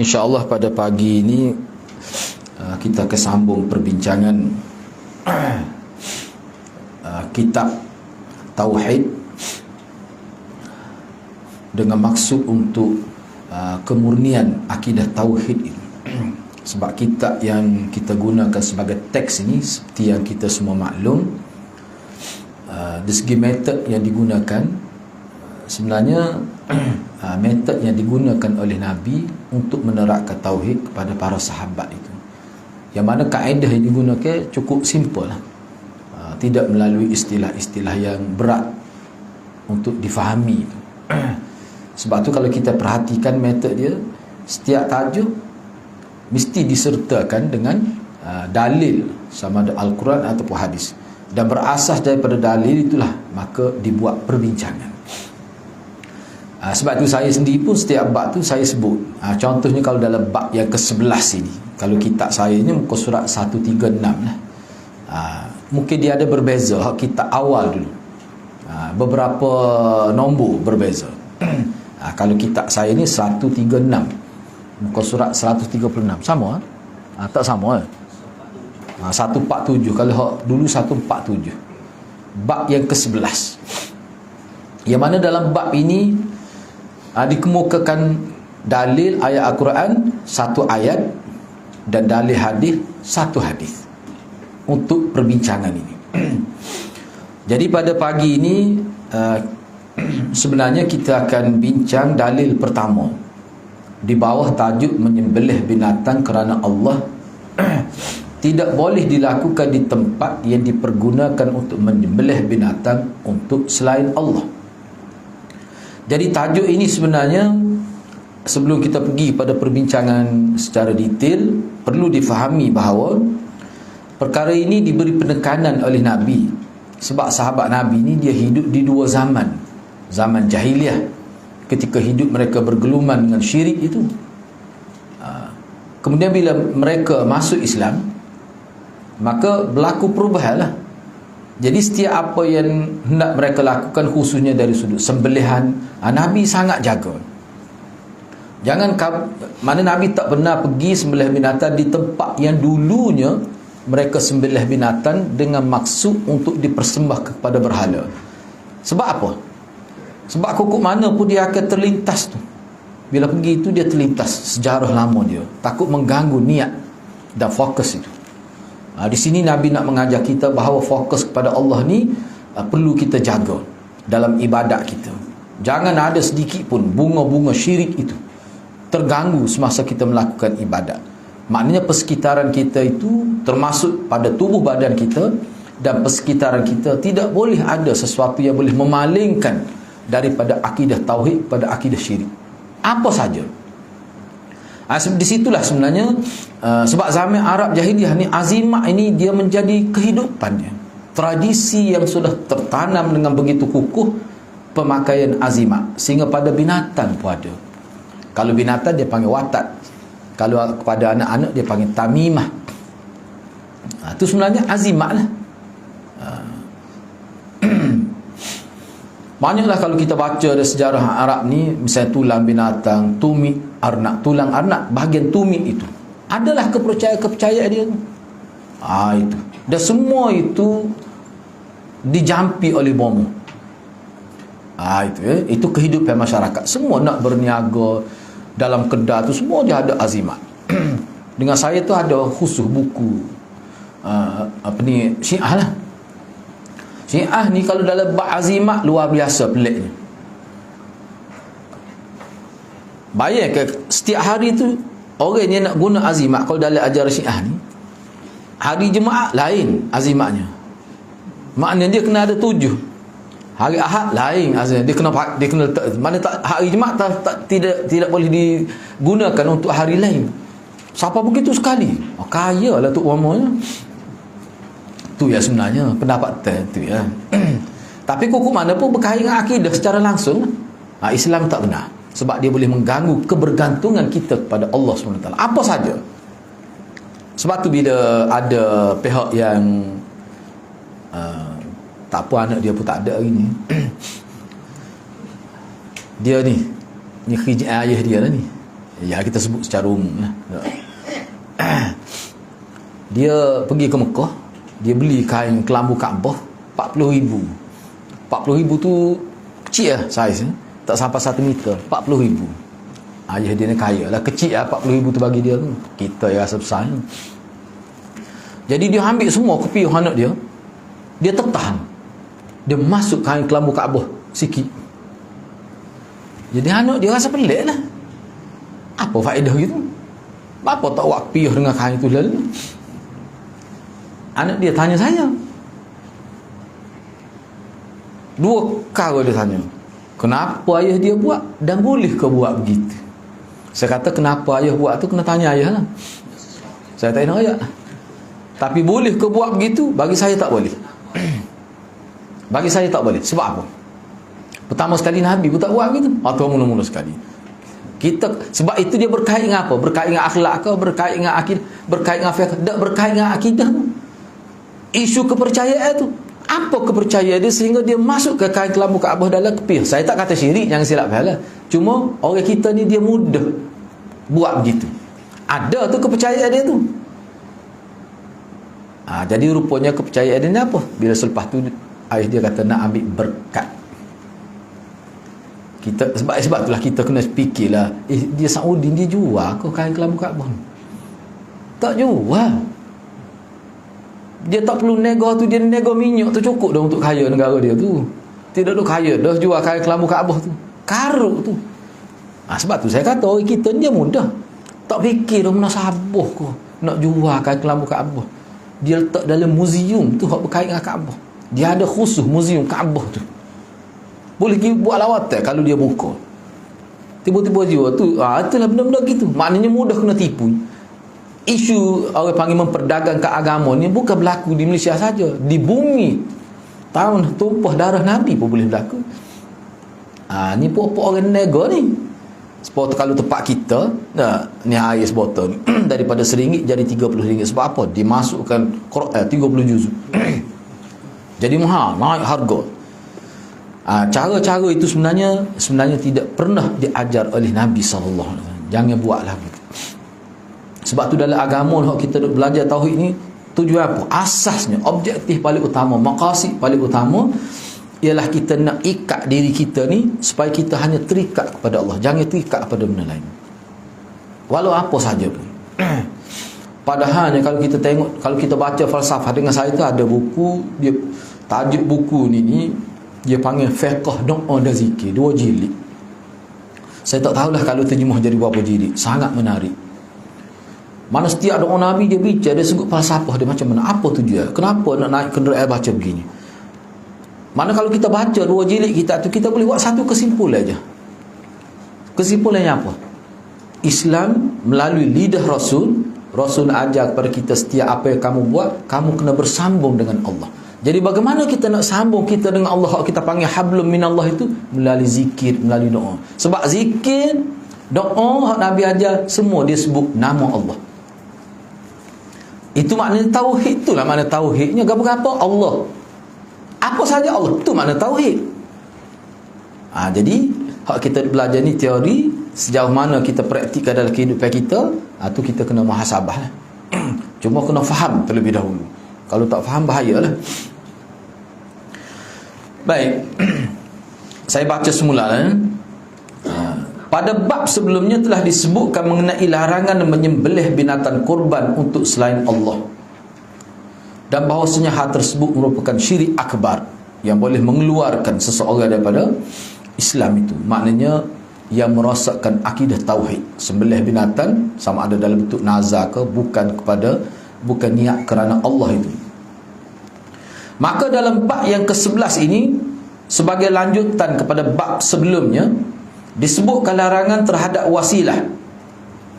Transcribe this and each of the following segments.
InsyaAllah pada pagi ini kita kesambung perbincangan kitab Tauhid dengan maksud untuk kemurnian akidah Tauhid ini. Sebab kitab yang kita gunakan sebagai teks ini, seperti yang kita semua maklum, dari segi metod yang digunakan, sebenarnya metod yang digunakan oleh Nabi untuk menerapkan Tauhid kepada para sahabat itu, yang mana kaedah yang digunakan cukup simple lah. Tidak melalui istilah-istilah yang berat untuk difahami. Sebab tu kalau kita perhatikan metod dia, setiap tajuk mesti disertakan dengan dalil, sama ada Al-Quran ataupun hadis, dan berasas daripada dalil itulah maka dibuat perbincangan. Sebab tu saya sendiri pun setiap bab tu saya sebut. Contohnya kalau dalam bab yang ke-11 ini, kalau kitab saya ni muka surat 136 lah. Mungkin dia ada berbeza kitab awal dulu, beberapa nombor berbeza. Kalau kitab saya ni 136, muka surat 136 sama tak sama 147. Kalau dulu 147, bab yang ke-11, yang mana dalam bab ini dikemukakan dalil ayat Al-Quran satu ayat dan dalil hadis satu hadis untuk perbincangan ini. Jadi pada pagi ini sebenarnya kita akan bincang dalil pertama di bawah tajuk menyembelih binatang kerana Allah tidak boleh dilakukan di tempat yang dipergunakan untuk menyembelih binatang untuk selain Allah. Jadi tajuk ini sebenarnya, sebelum kita pergi pada perbincangan secara detail, perlu difahami bahawa perkara ini diberi penekanan oleh Nabi. Sebab sahabat Nabi ni dia hidup di dua zaman. Zaman jahiliah, ketika hidup mereka bergeluman dengan syirik itu. Kemudian bila mereka masuk Islam, maka berlaku perubahan lah. Jadi setiap apa yang hendak mereka lakukan, khususnya dari sudut sembelihan, Nabi sangat jaga. Jangan mana Nabi tak pernah pergi sembelih binatang di tempat yang dulunya mereka sembelih binatang dengan maksud untuk dipersembahkan kepada berhala. Sebab apa? Sebab kukuk mana pun dia akan terlintas tu. Bila pergi itu dia terlintas sejarah lama dia, takut mengganggu niat dan fokus itu. Di sini Nabi nak mengajar kita bahawa fokus kepada Allah ni perlu kita jaga dalam ibadat kita. Jangan ada sedikit pun bunga-bunga syirik itu terganggu semasa kita melakukan ibadat. Maknanya persekitaran kita itu, termasuk pada tubuh badan kita dan persekitaran kita, tidak boleh ada sesuatu yang boleh memalingkan daripada akidah tauhid pada akidah syirik, apa saja. Di situlah sebenarnya sebab zaman Arab jahiliah ni, azimat ini dia menjadi kehidupannya, tradisi yang sudah tertanam dengan begitu kukuh, pemakaian azimat, sehingga pada binatang pun ada. Kalau binatang dia panggil watat, kalau kepada anak-anak dia panggil tamimah. Itu sebenarnya azimat lah. Banyaklah kalau kita baca dari sejarah Arab ni, misalnya tulang binatang, tumit arnak, tulang arnak, bahagian tumit itu adalah kepercayaan dia. Itu. Dan semua itu dijampi oleh bomo. Itu kehidupan masyarakat. Semua nak berniaga dalam kedai tu, semua dia ada azimat. Dengan saya tu ada khusus buku Syiah lah. Syiah ni kalau dalam bab azimat luar biasa peliknya. Bayangkan setiap hari tu orang yang nak guna azimat, kalau dalam ajaran Syiah ni, hari Jumaat lain azimatnya. Maknanya dia kena ada 7. Hari Ahad lain azimat. Dia kena mana tak, hari Jumaat tidak boleh digunakan untuk hari lain. Siapa begitu sekali? Kaya lah tu umumnya. Tu ya sebenarnya pendapat tu ya. Tapi kukuk mana pun berkait dengan akidah secara langsung, Islam tak benar. Sebab dia boleh mengganggu kebergantungan kita kepada Allah SWT, apa saja. Sebab tu bila ada pihak yang tak apa, anak dia pun tak ada hari ni, dia ni kerja ayah dia lah ni, Ya, kita sebut secara umum lah. Dia pergi ke Mekah, dia beli kain kelambu Kaabah 40,000. 40,000 tu kecil lah saiz, tak sampai 1 meter. 40,000. Ayah dia ni kaya lah, kecil lah 40,000 tu bagi dia tu. Kita yang rasa besar ni. Jadi dia ambil semua kopi anak dia, dia tertahan, dia masuk kain kelambu Kaabah sikit. Jadi anak dia rasa pelik lah, apa faedah gitu, apa tak buat kopi dengan kain tu lalu. Anak dia tanya saya 2 kali, dia tanya kenapa ayah dia buat dan boleh ke buat begitu. Saya kata kenapa ayah buat tu kena tanya ayah lah, saya tak nak ayah. Tapi boleh ke buat begitu? Bagi saya tak boleh. Bagi saya tak boleh. Sebab apa? Pertama sekali Nabi pun tak buat begitu, atau mula-mula sekali. Sebab itu dia berkait dengan apa? Berkait dengan akhlak ke? Berkait dengan akidah? Berkait dengan fiqh? Tak berkait dengan akidah. Isu kepercayaan tu. Apa kepercayaan dia sehingga dia masuk ke kain kelambu Kaabah dalam kepih? Saya tak kata syirik, jangan silap faham lah. Cuma orang kita ni dia mudah buat begitu. Ada tu kepercayaan dia tu. Jadi rupanya kepercayaan dia ni apa? Bila selepas tu ayah dia kata nak ambil berkat. Sebab itulah kita kena fikirlah, dia Saudi, dia jual ke kain kelambu Kaabah? Tak jual. Dia tak perlu nego tu, dia nego minyak tu cukup dah untuk kaya negara dia tu. Tidak ada kaya dah jual kain kelambu Kaabah tu. Karuk tu. Sebab tu saya kata orang kita ni dia mudah. Tak fikir dah munasabah ke nak jual kain kelambu Kaabah. Dia letak dalam muzium tu hak berkait dengan Kaabah. Dia ada khusus muzium Kaabah tu. Boleh pergi buat lawatan kalau dia buka. Tiba-tiba jiwa tu, itulah benda-benda gitu. Maknanya mudah kena tipu. Isu orang panggil memperdagangkan agama ni bukan berlaku di Malaysia saja, di bumi. Tahun tumpah darah Nabi pun boleh berlaku. Ni apa-apa orang nego ni. Sebab kalau tempat kita, ni air sebotol daripada RM1 jadi RM30. Sebab apa? Dimasukkan Quran 30 juzuk. Jadi mahal, naik harga. Cara-cara itu sebenarnya tidak pernah diajar oleh Nabi SAW. Jangan buatlah begitu. Sebab tu dalam agama kita belajar tauhid ni, tujuan apa? Asasnya, objektif paling utama, maqasid paling utama ialah kita nak ikat diri kita ni supaya kita hanya terikat kepada Allah, jangan terikat kepada benda lain, walau apa saja pun. Padahalnya kalau kita tengok, kalau kita baca falsafah, dengan saya tu ada buku, dia tajuk buku ni dia panggil Fiqh Doa dan Zikir, 2 jilid. Saya tak tahulah kalau terjemah jadi berapa jilid. Sangat menarik. Mana setiap doa Nabi dia bicara, dia sebut falsafah dia macam mana, apa tujuan, kenapa nak naik kenderaan baca begini. Mana kalau kita baca 2 jilid kita boleh buat satu kesimpulan aja. Kesimpulannya apa? Islam melalui lidah Rasul ajar kepada kita, setiap apa yang kamu buat, kamu kena bersambung dengan Allah. Jadi bagaimana kita nak sambung kita dengan Allah, kita panggil hablum minallah itu? Melalui zikir, melalui doa. Sebab zikir, doa Nabi ajar, semua dia sebut nama Allah. Itu maknanya tauhid. Itulah makna tauhidnya. Apa-apa Allah, apa saja Allah, itu makna tauhid. Jadi hak kita belajar ni teori, sejauh mana kita praktikkan dalam kehidupan kita, tu kita kena muhasabah lah. Cuma kena faham terlebih dahulu. Kalau tak faham, bahayalah. Baik. Saya baca semula lah. Pada bab sebelumnya telah disebutkan mengenai larangan menyembelih binatang kurban untuk selain Allah, dan bahawasanya hal tersebut merupakan syirik akbar yang boleh mengeluarkan seseorang daripada Islam itu. Maknanya yang merosakkan akidah tauhid. Sembelih binatang sama ada dalam bentuk nazar ke, bukan niat kerana Allah itu. Maka dalam bab yang ke-11 ini, sebagai lanjutan kepada bab sebelumnya, disebutkan larangan terhadap wasilah,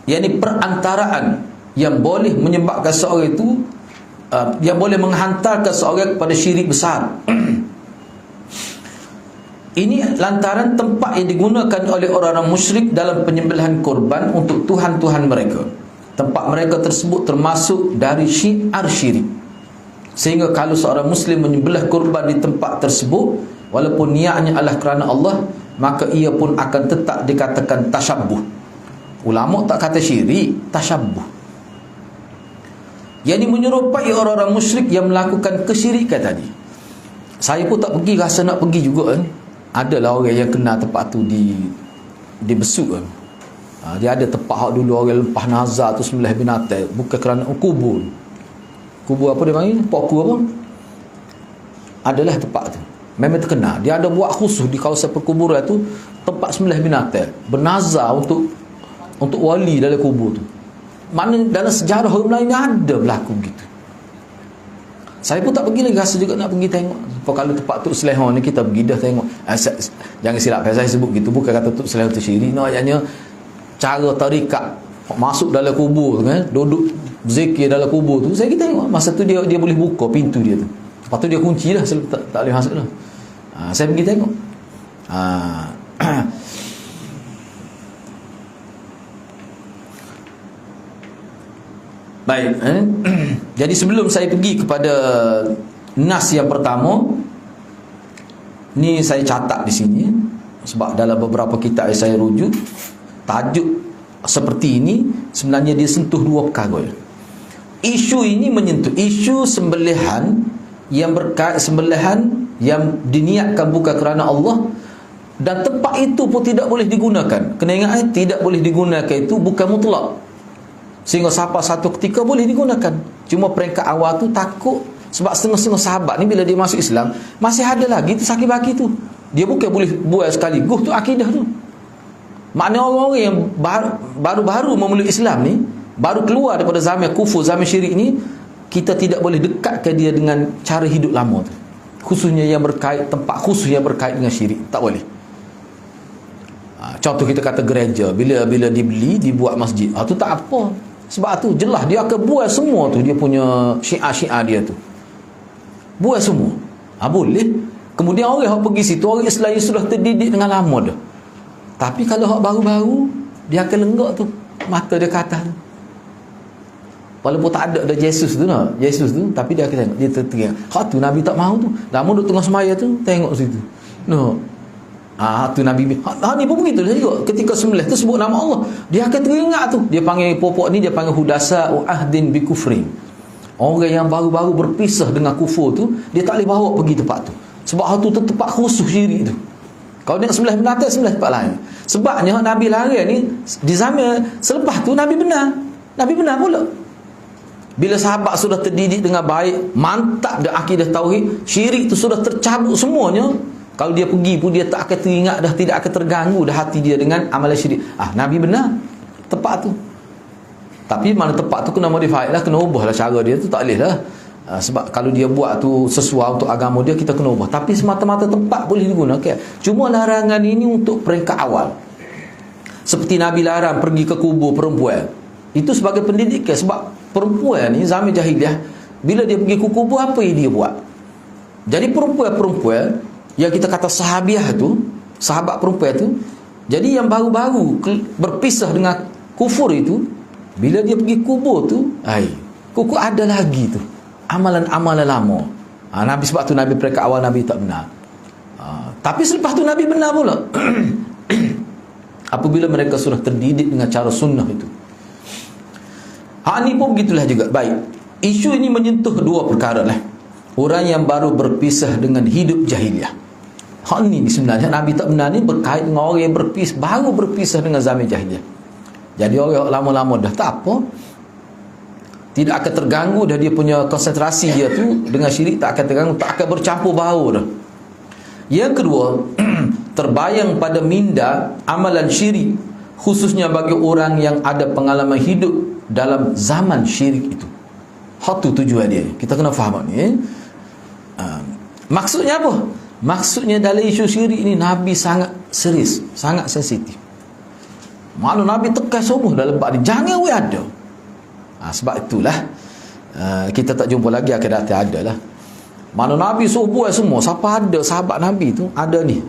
yakni perantaraan yang boleh menyebabkan seorang itu, yang boleh menghantarkan seorang kepada syirik besar. Ini lantaran tempat yang digunakan oleh orang-orang musyrik dalam penyembelihan korban untuk tuhan-tuhan mereka. Tempat mereka tersebut termasuk dari syiar syirik, sehingga kalau seorang muslim menyembelih korban di tempat tersebut, walaupun niatnya adalah kerana Allah, maka ia pun akan tetap dikatakan tasyabbuh, Ulama tak kata syirik, tasyabbuh. Yang ini menyerupai orang-orang musyrik yang melakukan kesyirikan tadi. Saya pun tak pergi, rasa nak pergi juga kan. Adalah orang yang kenal tempat tu di Besuk kan. Dia ada tempat hak dulu orang lempah nazar tu sembelih binatang, bukan kerana kubur. Kubur apa dia panggil? Poku apa? Adalah tempat tu. Memang terkenal. Dia ada buat khusus di kawasan perkuburan tu, tempat sembelih binatang, bernazar untuk wali dalam kubur tu. Mana dalam sejarah orang Melayu ni ada berlaku begitu. Saya pun tak pergi lagi, rasa juga nak pergi tengok. Kalau tempat Tok Selehon ni kita pergi dah tengok. Jangan silap saya sebut gitu, bukan kata Tok Selehon tu syirik. Maknanya cara tarikat masuk dalam kubur tu kan, duduk zikir dalam kubur tu, saya pergi tengok. Masa tu dia boleh buka pintu dia tu. Lepas tu dia kunci dah, tak boleh masuk dah. Saya pergi tengok. Baik, jadi sebelum saya pergi kepada nas yang pertama, ni saya catat di sini sebab dalam beberapa kitab yang saya rujuk, tajuk seperti ini sebenarnya dia sentuh dua perkara. Isu ini menyentuh isu sembelihan yang berkait sembelihan yang diniatkan bukan kerana Allah, dan tempat itu pun tidak boleh digunakan. Kena ingat, tidak boleh digunakan itu bukan mutlak. Sehingga sampai satu ketika boleh digunakan. Cuma peringkat awal tu takut, sebab setengah-setengah sahabat ni bila dia masuk Islam masih ada lagi tu sakit baki tu. Dia bukan boleh buat sekaligus tu akidah tu. Maknanya orang-orang yang baru-baru memeluk Islam ni, baru keluar daripada zaman kufur, zaman syirik ni, kita tidak boleh dekatkan dia dengan cara hidup lama tu. Khususnya yang berkait, tempat khusus yang berkait dengan syirik, tak boleh. Contoh kita kata gereja, bila dibeli, dibuat masjid, tu tak apa. Sebab tu jelas dia akan buat semua tu, dia punya syiar-syiar dia tu, buat semua. Boleh. Kemudian orang yang pergi situ, orang Islam yang sudah terdidik dengan lama dah. Tapi kalau orang baru-baru, dia akan lenggak tu, mata dia ke atas tu. Walaupun tak ada Yesus tu nak, Yesus tu, tapi dia akan tengok, dia teringat, hak tu Nabi tak mahu tu. Dah duduk tengah semaya tu, tengok situ. No. Tu Nabi ni pun begitu lah juga. Ketika sembelih tu sebut nama Allah, dia akan teringat tu. Dia panggil popok ni, dia panggil hudasa ahdin bi kufrin. Orang yang baru-baru berpisah dengan kufur tu, dia tak boleh bawa pergi tempat tu. Sebab hal tu tempat khusus syirik tu. Kalau nak sembelih binatang, sembelih tempat lain. Sebabnya Nabi lari ni di zaman selepas tu Nabi benar pula. Bila sahabat sudah terdidik dengan baik, mantap dah akidah tauhid, syirik tu sudah tercabut semuanya. Kalau dia pergi pun dia tak akan teringat dah, tidak akan terganggu dah hati dia dengan amalan syirik. Nabi benar tempat tu. Tapi mana tempat tu kena modify lah, kena ubah lah cara dia tu, tak boleh lah. Sebab kalau dia buat tu sesuai untuk agama dia, kita kena ubah. Tapi semata-mata tempat boleh digunakan. Cuma larangan ini untuk peringkat awal. Seperti Nabi larang pergi ke kubur perempuan. Itu sebagai pendidikan. Sebab perempuan ni zaman jahiliah, bila dia pergi ke kubur, apa yang dia buat? Jadi perempuan yang kita kata sahabiah tu, sahabat perempuan tu, jadi yang baru-baru berpisah dengan kufur itu, bila dia pergi kubur tu, kuku ada lagi tu amalan-amalan lama. Nabi, sebab tu Nabi peringkat awal Nabi tak benar. Tapi selepas tu Nabi benar pula. Apabila mereka sudah terdidik dengan cara sunnah itu. Ni pun begitulah juga. Baik, isu ini menyentuh dua perkara lah. Orang yang baru berpisah dengan hidup jahiliah. Ni sebenarnya Nabi tak benar ni berkait dengan orang yang baru berpisah dengan zaman jahiliah. Jadi orang lama-lama dah tak apa, tidak akan terganggu dah, dia punya konsentrasi dia tu dengan syirik tak akan terganggu, tak akan bercampur baur dah. Yang kedua, terbayang pada minda amalan syirik, khususnya bagi orang yang ada pengalaman hidup dalam zaman syirik itu. Tu tujuan dia. Kita kena faham ni. Maksudnya apa? Maksudnya dalam isu syirik ni Nabi sangat serius, sangat sensitif. Maklum Nabi tekan semua dalam bab ni, jangan ada. Sebab itulah kita tak jumpa lagi akan datang ada lah. Mana Nabi suruh buat semua. Siapa ada sahabat Nabi tu ada ni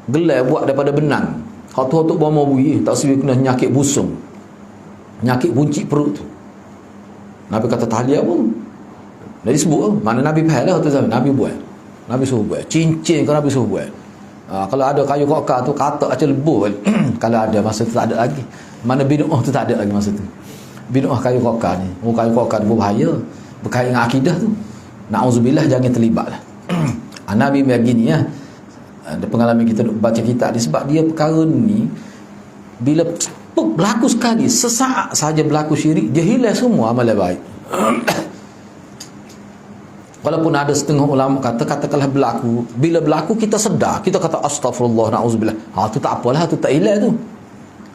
gelai buat daripada benang. Hatu-hatu bawa bui, tak sebab kena nyakit busung, nyakit buncit perut tu. Nabi kata tahliah pun jadi sebut mana Nabi faham lah tu zaman. Nabi buat, Nabi suruh buat cincin, kalau Nabi suruh buat. Kalau ada kayu kokar tu katak aja lebuh. Kalau ada, masa tu tak ada lagi. Mana bid'ah tu tak ada lagi masa tu. Bid'ah kayu kokar ni. Oh, kayu kokar tu berbahaya. Berkait dengan akidah tu. Na'udzubillah, jangan terlibat lah. Nabi begini ya. Ada pengalaman kita baca kitab ni. Sebab dia perkara ni, bila berlaku sekali, sesaat saja berlaku syirik, dia hilang semua amalan baik. Walaupun ada setengah ulama katakanlah berlaku, bila berlaku kita sedar, kita kata astagfirullah, na'udzubillah. Tu tak apalah, tu tak hilang tu.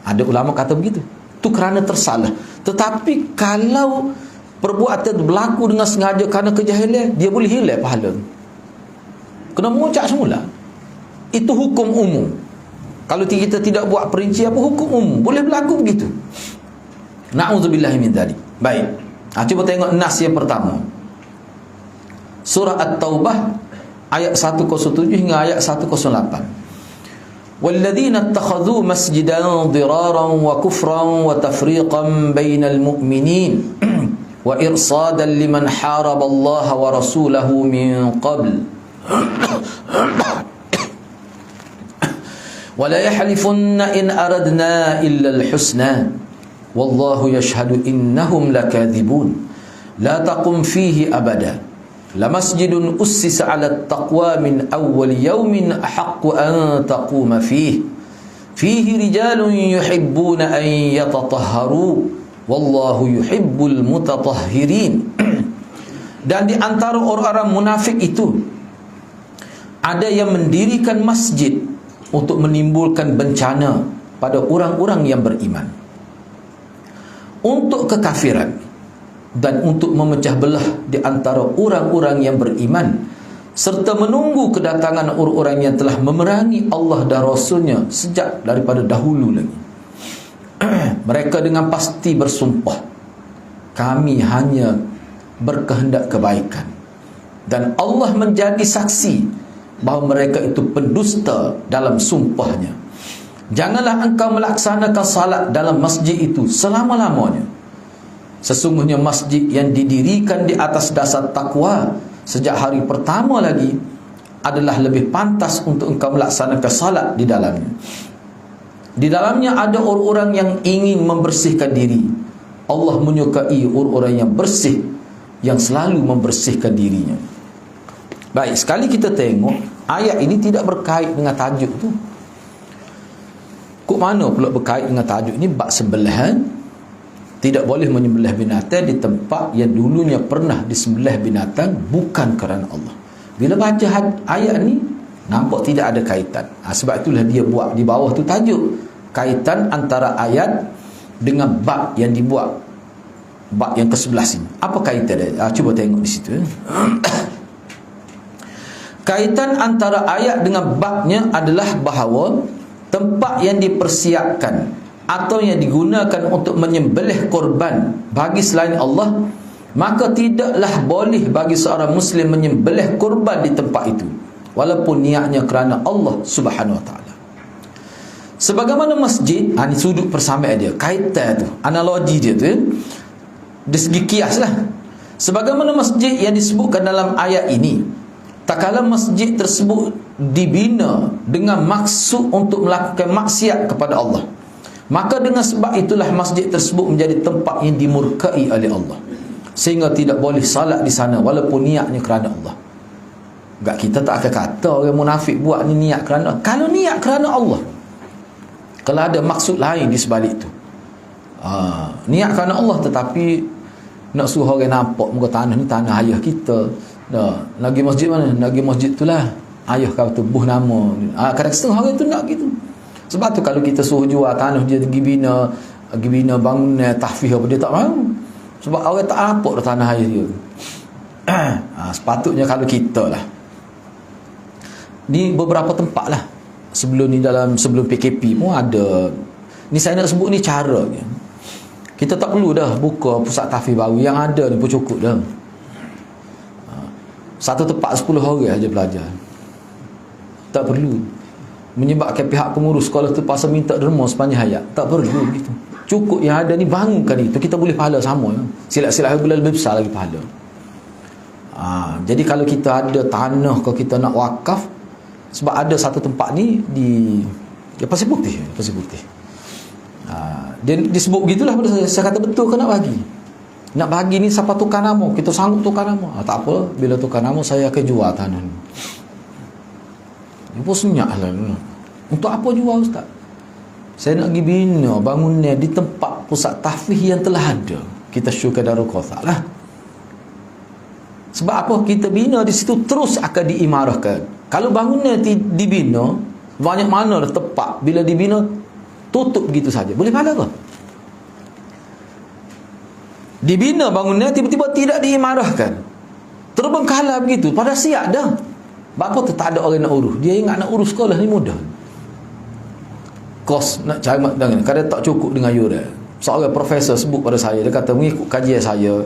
Ada ulama kata begitu. Tu kerana tersalah. Tetapi kalau perbuatan berlaku dengan sengaja kerana kejahilan, dia boleh hilang pahala. Kena mengucap semula. Itu hukum umum. Kalau kita tidak buat perinci apa, hukum umum. Boleh berlaku begitu. Na'udzubillahi min dzalik. Baik. Cuba tengok nas yang pertama. Surah At-Taubah ayat 107 hingga ayat 108. والذين اتخذوا مسجدا ضرارا وكفرا وتفريقا بين المؤمنين وإرصادا لمن حارب الله ورسوله من قبل ولا يحلفن إن أردنا إلا الحسنى والله يشهد إنهم لكاذبون لا تقم فيه أبدا لمسجد أسس على التقوى من أول يوم أحق أن تقوم فيه رجال يحبون أن يتطهروا والله يحب المتطهرين. Dan di antara orang-orang munafik itu ada yang mendirikan masjid untuk menimbulkan bencana pada orang-orang yang beriman, untuk kekafiran dan untuk memecah belah di antara orang-orang yang beriman, serta menunggu kedatangan orang-orang yang telah memerangi Allah dan Rasulnya sejak daripada dahulu lagi. Mereka dengan pasti bersumpah, kami hanya berkehendak kebaikan, dan Allah menjadi saksi bahawa mereka itu pendusta dalam sumpahnya. Janganlah engkau melaksanakan salat dalam masjid itu selama-lamanya. Sesungguhnya masjid yang didirikan di atas dasar takwa sejak hari pertama lagi adalah lebih pantas untuk engkau melaksanakan salat di dalamnya. Di dalamnya ada orang-orang yang ingin membersihkan diri. Allah menyukai orang-orang yang bersih, yang selalu membersihkan dirinya. Baik, sekali kita tengok ayat ini tidak berkait dengan tajuk tu. Kok mana pula berkait dengan tajuk ini? Bab sembelihan. Tidak boleh menyembelih binatang di tempat yang dulunya pernah disembelih binatang bukan kerana Allah. Bila baca ayat ni, nampak tidak ada kaitan. Sebab itulah dia buat di bawah tu tajuk, kaitan antara ayat dengan bab yang dibuat, bab yang ke-11 ini. Apa kaitan dia? Cuba tengok di situ. Kaitan antara ayat dengan babnya adalah bahawa tempat yang dipersiapkan atau yang digunakan untuk menyembelih korban bagi selain Allah, maka tidaklah boleh bagi seorang Muslim menyembelih korban di tempat itu, walaupun niatnya kerana Allah Subhanahu Wa Taala. Sebagaimana masjid, ini sudut persamaan dia, kaitan tu, analogi dia tu, dari segi kias lah. Sebagaimana masjid yang disebutkan dalam ayat ini, tak kala masjid tersebut dibina dengan maksud untuk melakukan maksiat kepada Allah, maka dengan sebab itulah masjid tersebut menjadi tempat yang dimurkai oleh Allah, sehingga tidak boleh salat di sana walaupun niatnya kerana Allah. Kita tak akan kata orang munafik buat ni niat kerana, kalau niat kerana Allah, kalau ada maksud lain di sebalik itu, niat kerana Allah tetapi nak suruh orang nampak muka tanah ni tanah ayah kita. Lagi masjid mana? Lagi masjid tu lah ayah kau tebuh nama. Kadang setengah orang tu nak gitu. Sebab tu kalau kita suruh jual tanah dia pergi bina bangunan tahfiz apa, dia tak mahu. Sebab orang tak nampak dah tanah ayah dia. Sepatutnya kalau kita lah, ni beberapa tempat lah sebelum ni, sebelum PKP pun ada ni, saya nak sebut ni cara ni. Kita tak perlu dah buka pusat tahfiz baru, yang ada ni pun cukup dah. Satu tempat 10 orang aja belajar, tak perlu menyebabkan pihak pengurus sekolah tu pasal minta derma sepanjang hayat. Tak perlu begitu. Cukup yang ada ni, bangunkan itu, kita boleh pahala sama. Silap-silap lebih besar lagi pahala. Jadi kalau kita ada tanah, kalau kita nak wakaf, sebab ada satu tempat ni di Pasir Putih. Dia disebut begitulah pada saya. Saya kata betul ke nak bagi? Nak bagi ni siapa tukar nama? Kita sanggup tukar nama. Tak apa, bila tukar nama saya akan jual tanah ni. Dia pun senyap lah. Untuk apa jual ustaz? Saya nak pergi bina bangunan di tempat pusat tahfiz yang telah ada. Kita syukur Darul Qathar lah. Sebab apa? Kita bina di situ terus akan diimarahkan. Kalau bangunan dibina, banyak mana dah tepat. Bila dibina, tutup begitu saja. Boleh pahala ke? Dibina bangunan, tiba-tiba tidak diimarahkan. Terbengkalai begitu. Pada siap dah. Bapa tu tak ada orang nak urus. Dia ingat nak urus sekolah ni mudah. Kos nak cari makdangan. Kadang tak cukup dengan yuran. Seorang profesor sebut pada saya, dia kata mengikut kajian saya,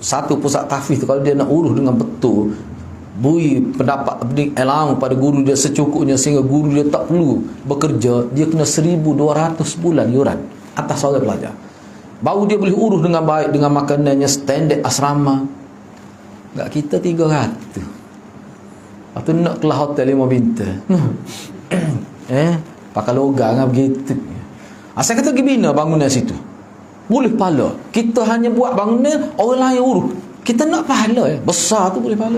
satu pusat tahfiz tu kalau dia nak urus dengan betul, beri pendapat allowance pada guru dia secukupnya sehingga guru dia tak perlu bekerja, dia kena 1,200 bulan yuran atas seorang pelajar. Baru dia boleh urus dengan baik dengan makanannya, standard asrama. Tak, kita 300. Lepas tu nak kelas hotel 5 bintang. Pakai logam kan begitu. Saya kata pergi bina bangunan situ. Boleh pahala. Kita hanya buat bangunan, orang lain urus. Kita nak pahala. Besar tu boleh pahala.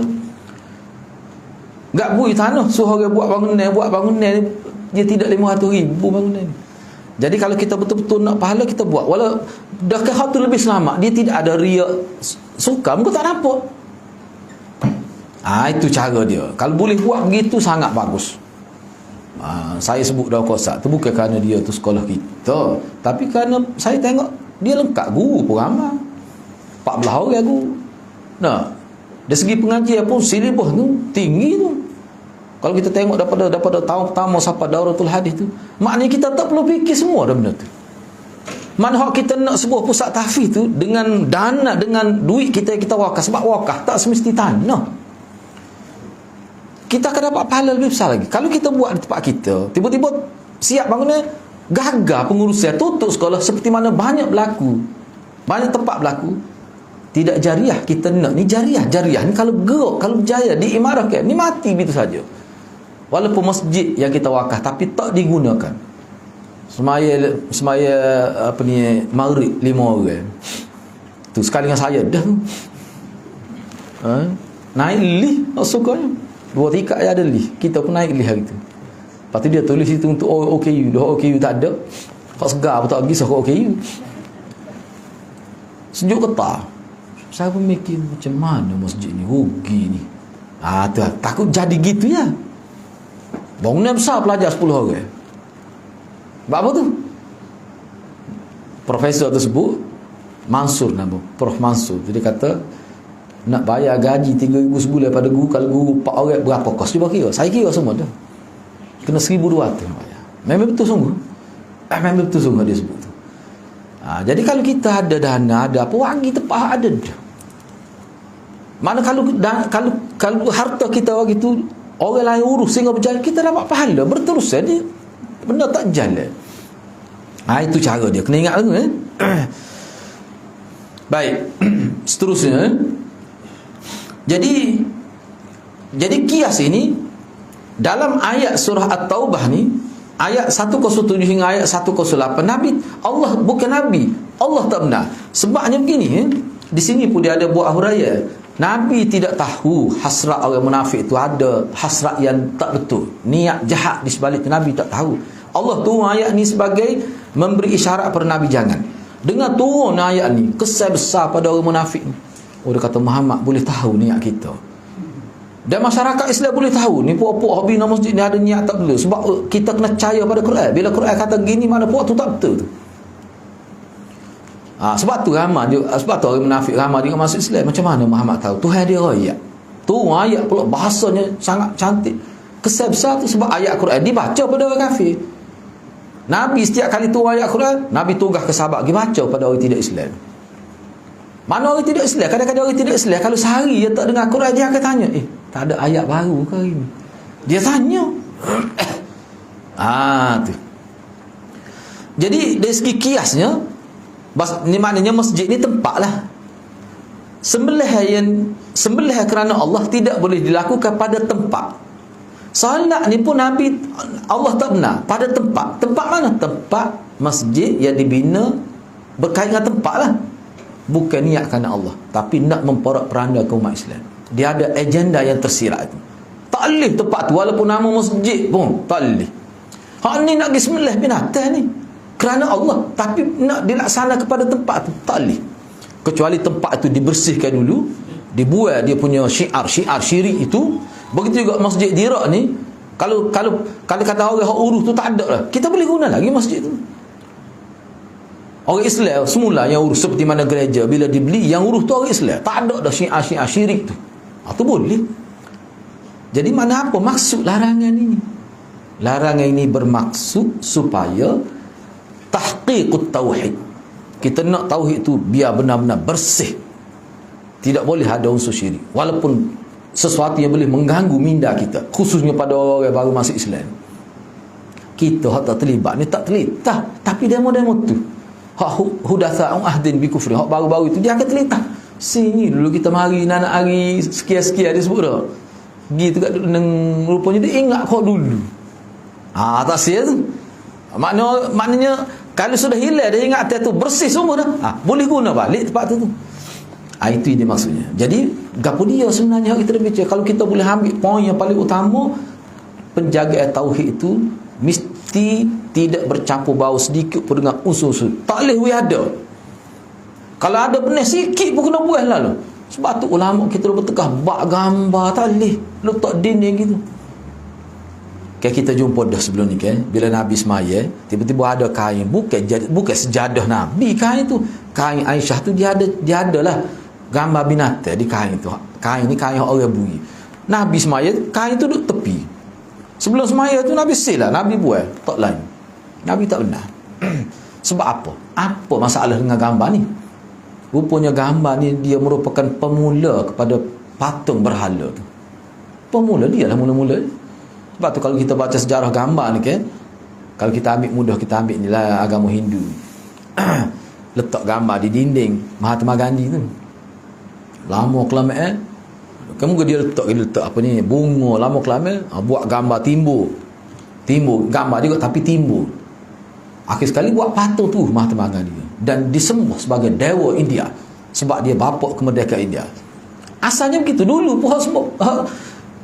Tak bui tanah, suruh orang buat bangunan. Dia tidak 500,000 bangunan. Jadi kalau kita betul-betul nak pahala, kita buat. Walau dah ke hal tu lebih selamat, dia tidak ada riak suka, muka tak nampak. Itu cara dia. Kalau boleh buat begitu, sangat bagus. Saya sebut Darul Qathar tu bukan kerana dia tu sekolah kita, tapi kerana saya tengok dia lengkap, guru pun ramai, 14 orang guru. Nah, dari segi pengajian pun silibus tu tinggi tu. Kalau kita tengok daripada tahun pertama sampai Dauratul Hadis tu, maknanya kita tak perlu fikir semua dah benda tu. Mana hak kita nak sebuah pusat tahfiz tu dengan dana, dengan duit kita wakaf. Sebab wakaf tak semesti tanah. Kita akan dapat pahala lebih besar lagi. Kalau kita buat di tempat kita, tiba-tiba siap bangunnya, gagal pengurusan, tutup sekolah, seperti mana banyak berlaku. Banyak tempat berlaku. Tidak jariah kita nak. Ni jariah. Jariah ni kalau gerak, kalau berjaya, diimarahkan, ni mati begitu saja. Walaupun masjid yang kita wakaf, tapi tak digunakan. Semaya maghrib 5 orang. Tu sekali dengan saya dah. Naik lift sukanya. 2 tingkat ada lift. Kita pun naik lift hari tu. Lepas tu dia tulis itu untuk OKU. Dah OKU tak ada. Kau segar pun tak pergi sokok OKU. Sejuk getah. Saya pun mikir macam mana masjid ni, rugi ni. Takut jadi gitu ya. Bangunan besar, pelajar 10 orang. Buat apa tu? Profesor tersebut, Mansur nama, Prof Mansur. Jadi kata nak bayar gaji 3,000 sebulan pada guru. Kalau guru 4 orang berapa kos? Cuba kira. Saya kira semua dah. Kena 1,200 nak bayar. Memang betul sungguh. Memang betul sungguh dia sebut tu. Jadi kalau kita ada dana, ada apa, wagi tepat ada dah. Mana kalau harta kita wagi tu orang lain urus sehingga berjalan, kita dapat pahala berterusan dia. Benda tak jalan. Itu cara dia. Kena ingat tu Baik. Seterusnya, Jadi kias ini dalam ayat surah At-Taubah ni, ayat 107 hingga ayat 108, Allah bukan Nabi, Allah tak benar. Sebabnya begini, di sini pun dia ada buat huraian. Nabi tidak tahu hasrat orang munafik itu, ada hasrat yang tak betul, niat jahat di sebalik itu Nabi tak tahu. Allah turun ayat ni sebagai memberi isyarat pada Nabi jangan. Dengan turun ayat ni, kesan besar pada orang munafik ni. Dia kata Muhammad boleh tahu niat kita. Dan masyarakat Islam boleh tahu ni puak-puak bina masjid ni ada niat tak betul. Sebab kita kena percaya pada Quran. Bila Quran kata gini, mana puak tu tak betul tu. Sebab tu ramai dia, sebab tu orang munafik ramai dia masuk Islam. Macam mana Muhammad tahu? Tuhan dia ayat. Tu ayat pula bahasanya sangat cantik. Kesan besar tu sebab ayat Quran dibaca pada orang kafir. Nabi setiap kali tu ayat Quran, Nabi tugas ke sahabat pergi baca pada orang tidak Islam. Mana orang tidak Islam? Kadang-kadang orang tidak Islam, kalau sehari dia tak dengar Quran, dia akan tanya, tak ada ayat baru ke hari ni? Dia tanya. Tu. Jadi dari segi kiasnya, ni maknanya masjid ni tempat lah. Sembelih kerana Allah tidak boleh dilakukan pada tempat. Salat ni pun Nabi, Allah tak benar pada tempat. Tempat mana? Tempat masjid yang dibina berkait dengan tempat lah, bukan niat kerana Allah, tapi nak memporak-peranda umat Islam. Dia ada agenda yang tersirat tu. Tak boleh tempat tu walaupun nama masjid pun tak boleh. Hak ni nak pergi sembelih binatang ni kerana Allah, tapi nak dilaksana kepada tempat tu tak boleh, kecuali tempat tu dibersihkan dulu, dibuat dia punya syiar syirik itu. Begitu juga masjid Dirak ni, kalau kata orang hak urus tu tak ada lah, kita boleh guna lagi masjid tu. Orang Islam semula yang urus, seperti mana gereja bila dibeli yang urus tu orang Islam, tak ada dah syiar syirik tu. Tu boleh. Jadi mana apa maksud larangan ini? Larangan ini bermaksud supaya tahqiqut tauhid. Kita nak tauhid tu biar benar-benar bersih, tidak boleh ada unsur syirik, walaupun sesuatu yang boleh mengganggu minda kita, khususnya pada orang yang baru masuk Islam. Kita hak tak terlibat ni tak terlibat, tapi demo-demo tu hak hudatsa'un ahdin bi kufri, hak baru-baru itu dia akan terlibat. Sini dulu kita mari nak hari sekian-sekian dia sebut dah. Gitu kat neng, rupanya dia ingat kau dulu. Tak sia tu. Maknanya kalau sudah hilang dia ingat atas tu bersih semua dah. Boleh guna balik tempat tu. Itu dia maksudnya. Jadi gapo dia sebenarnya kita berbicara, kalau kita boleh ambil poin yang paling utama, penjagaan tauhid itu mesti tidak bercampur bau sedikit pun dengan unsur-unsur. Tak boleh ada. Kalau ada benar sikit pun kena buang lah. Sebab tu ulama kita bertekah bak gambar tak boleh letak dinding gitu. Kita jumpa dah sebelum ni kan, bila Nabi semaya tiba-tiba ada kain, bukan sejadah Nabi, kain tu, kain Aisyah tu dia ada lah gambar binatang di kain tu. Kain ni kain orang bui. Nabi semaya kain tu duduk tepi. Sebelum semaya tu Nabi lah, Nabi buat tak lain. Nabi tak benar. Sebab apa? Apa masalah dengan gambar ni? Rupanya gambar ni dia merupakan pemula kepada patung berhala tu. Pemula dia lah mula-mula. Sebab tu kalau kita baca sejarah gambar ni kan, kalau kita ambil mudah, kita ambil ni lah agama Hindu. Letak gambar di dinding Mahatma Gandhi tu. Lama kelamaan kamu dia letak apa ni, bunga, lama kelamaan buat gambar timbul gambar juga tapi timbul. Akhir sekali buat patung tu Mahatma Gandhi dan disembah sebagai dewa India sebab dia bapa kemerdekaan India. Asalnya begitu dulu pun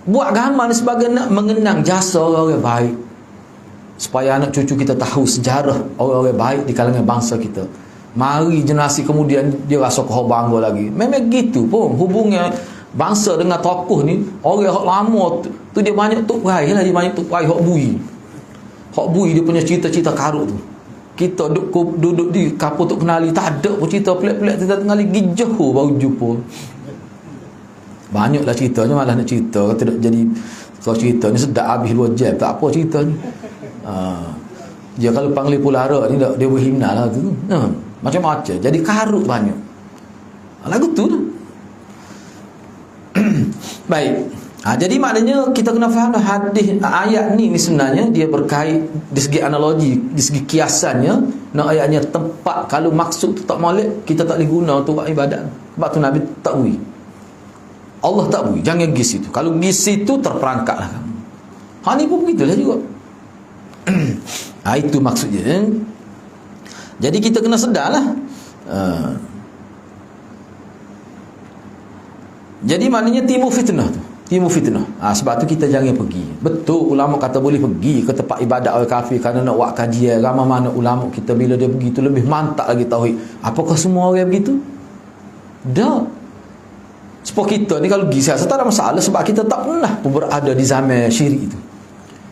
buat gambar ni sebagai nak mengenang jasa orang-orang baik, supaya anak cucu kita tahu sejarah orang-orang baik di kalangan bangsa kita. Mari generasi kemudian dia rasa kau bangga lagi. Memang gitu pun hubungnya bangsa dengan tokoh ni. Orang yang lama tu dia banyak tok perai lah, dia banyak tok perai hak bui dia punya cerita-cerita karut tu. Kita duduk di kapur tok kenali tak ada pun cerita pelik-pelik, kita kenali gijah baru jumpa. Banyaklah ceritanya, malah nak cerita kata jadi kalau cerita ni sedap habis 2 jam tak apa cerita ni. Dia kalau panggil pulara ni dia berhimna lah tu. Macam-macam. Jadi karut banyak. Lagu tu tu. Baik. Jadi maknanya kita kena faham hadis ayat ni sebenarnya dia berkait di segi analogi, di segi kiasannya. Nak ayatnya tempat kalau maksud tu tak molek, kita tak boleh guna untuk buat ibadat. Sebab tu Nabi tak bui. Allah tak bui. Jangan pergi situ. Kalau pergi situ terperangkaplah kamu. Ni pun begitulah juga. Itu maksudnya. Jadi kita kena sedarlah. Jadi maknanya timbul fitnah tu. Sebab tu kita jangan pergi. Betul ulama kata boleh pergi ke tempat ibadat orang kafir kerana nak buat kajian. Ramai mana ulama kita bila dia begitu lebih mantap lagi tauhid. Apakah semua orang begitu? Tak. Sebab kita ni kalau pergi siasat tak ada masalah, sebab kita tak pernah pun berada di zaman syirik itu.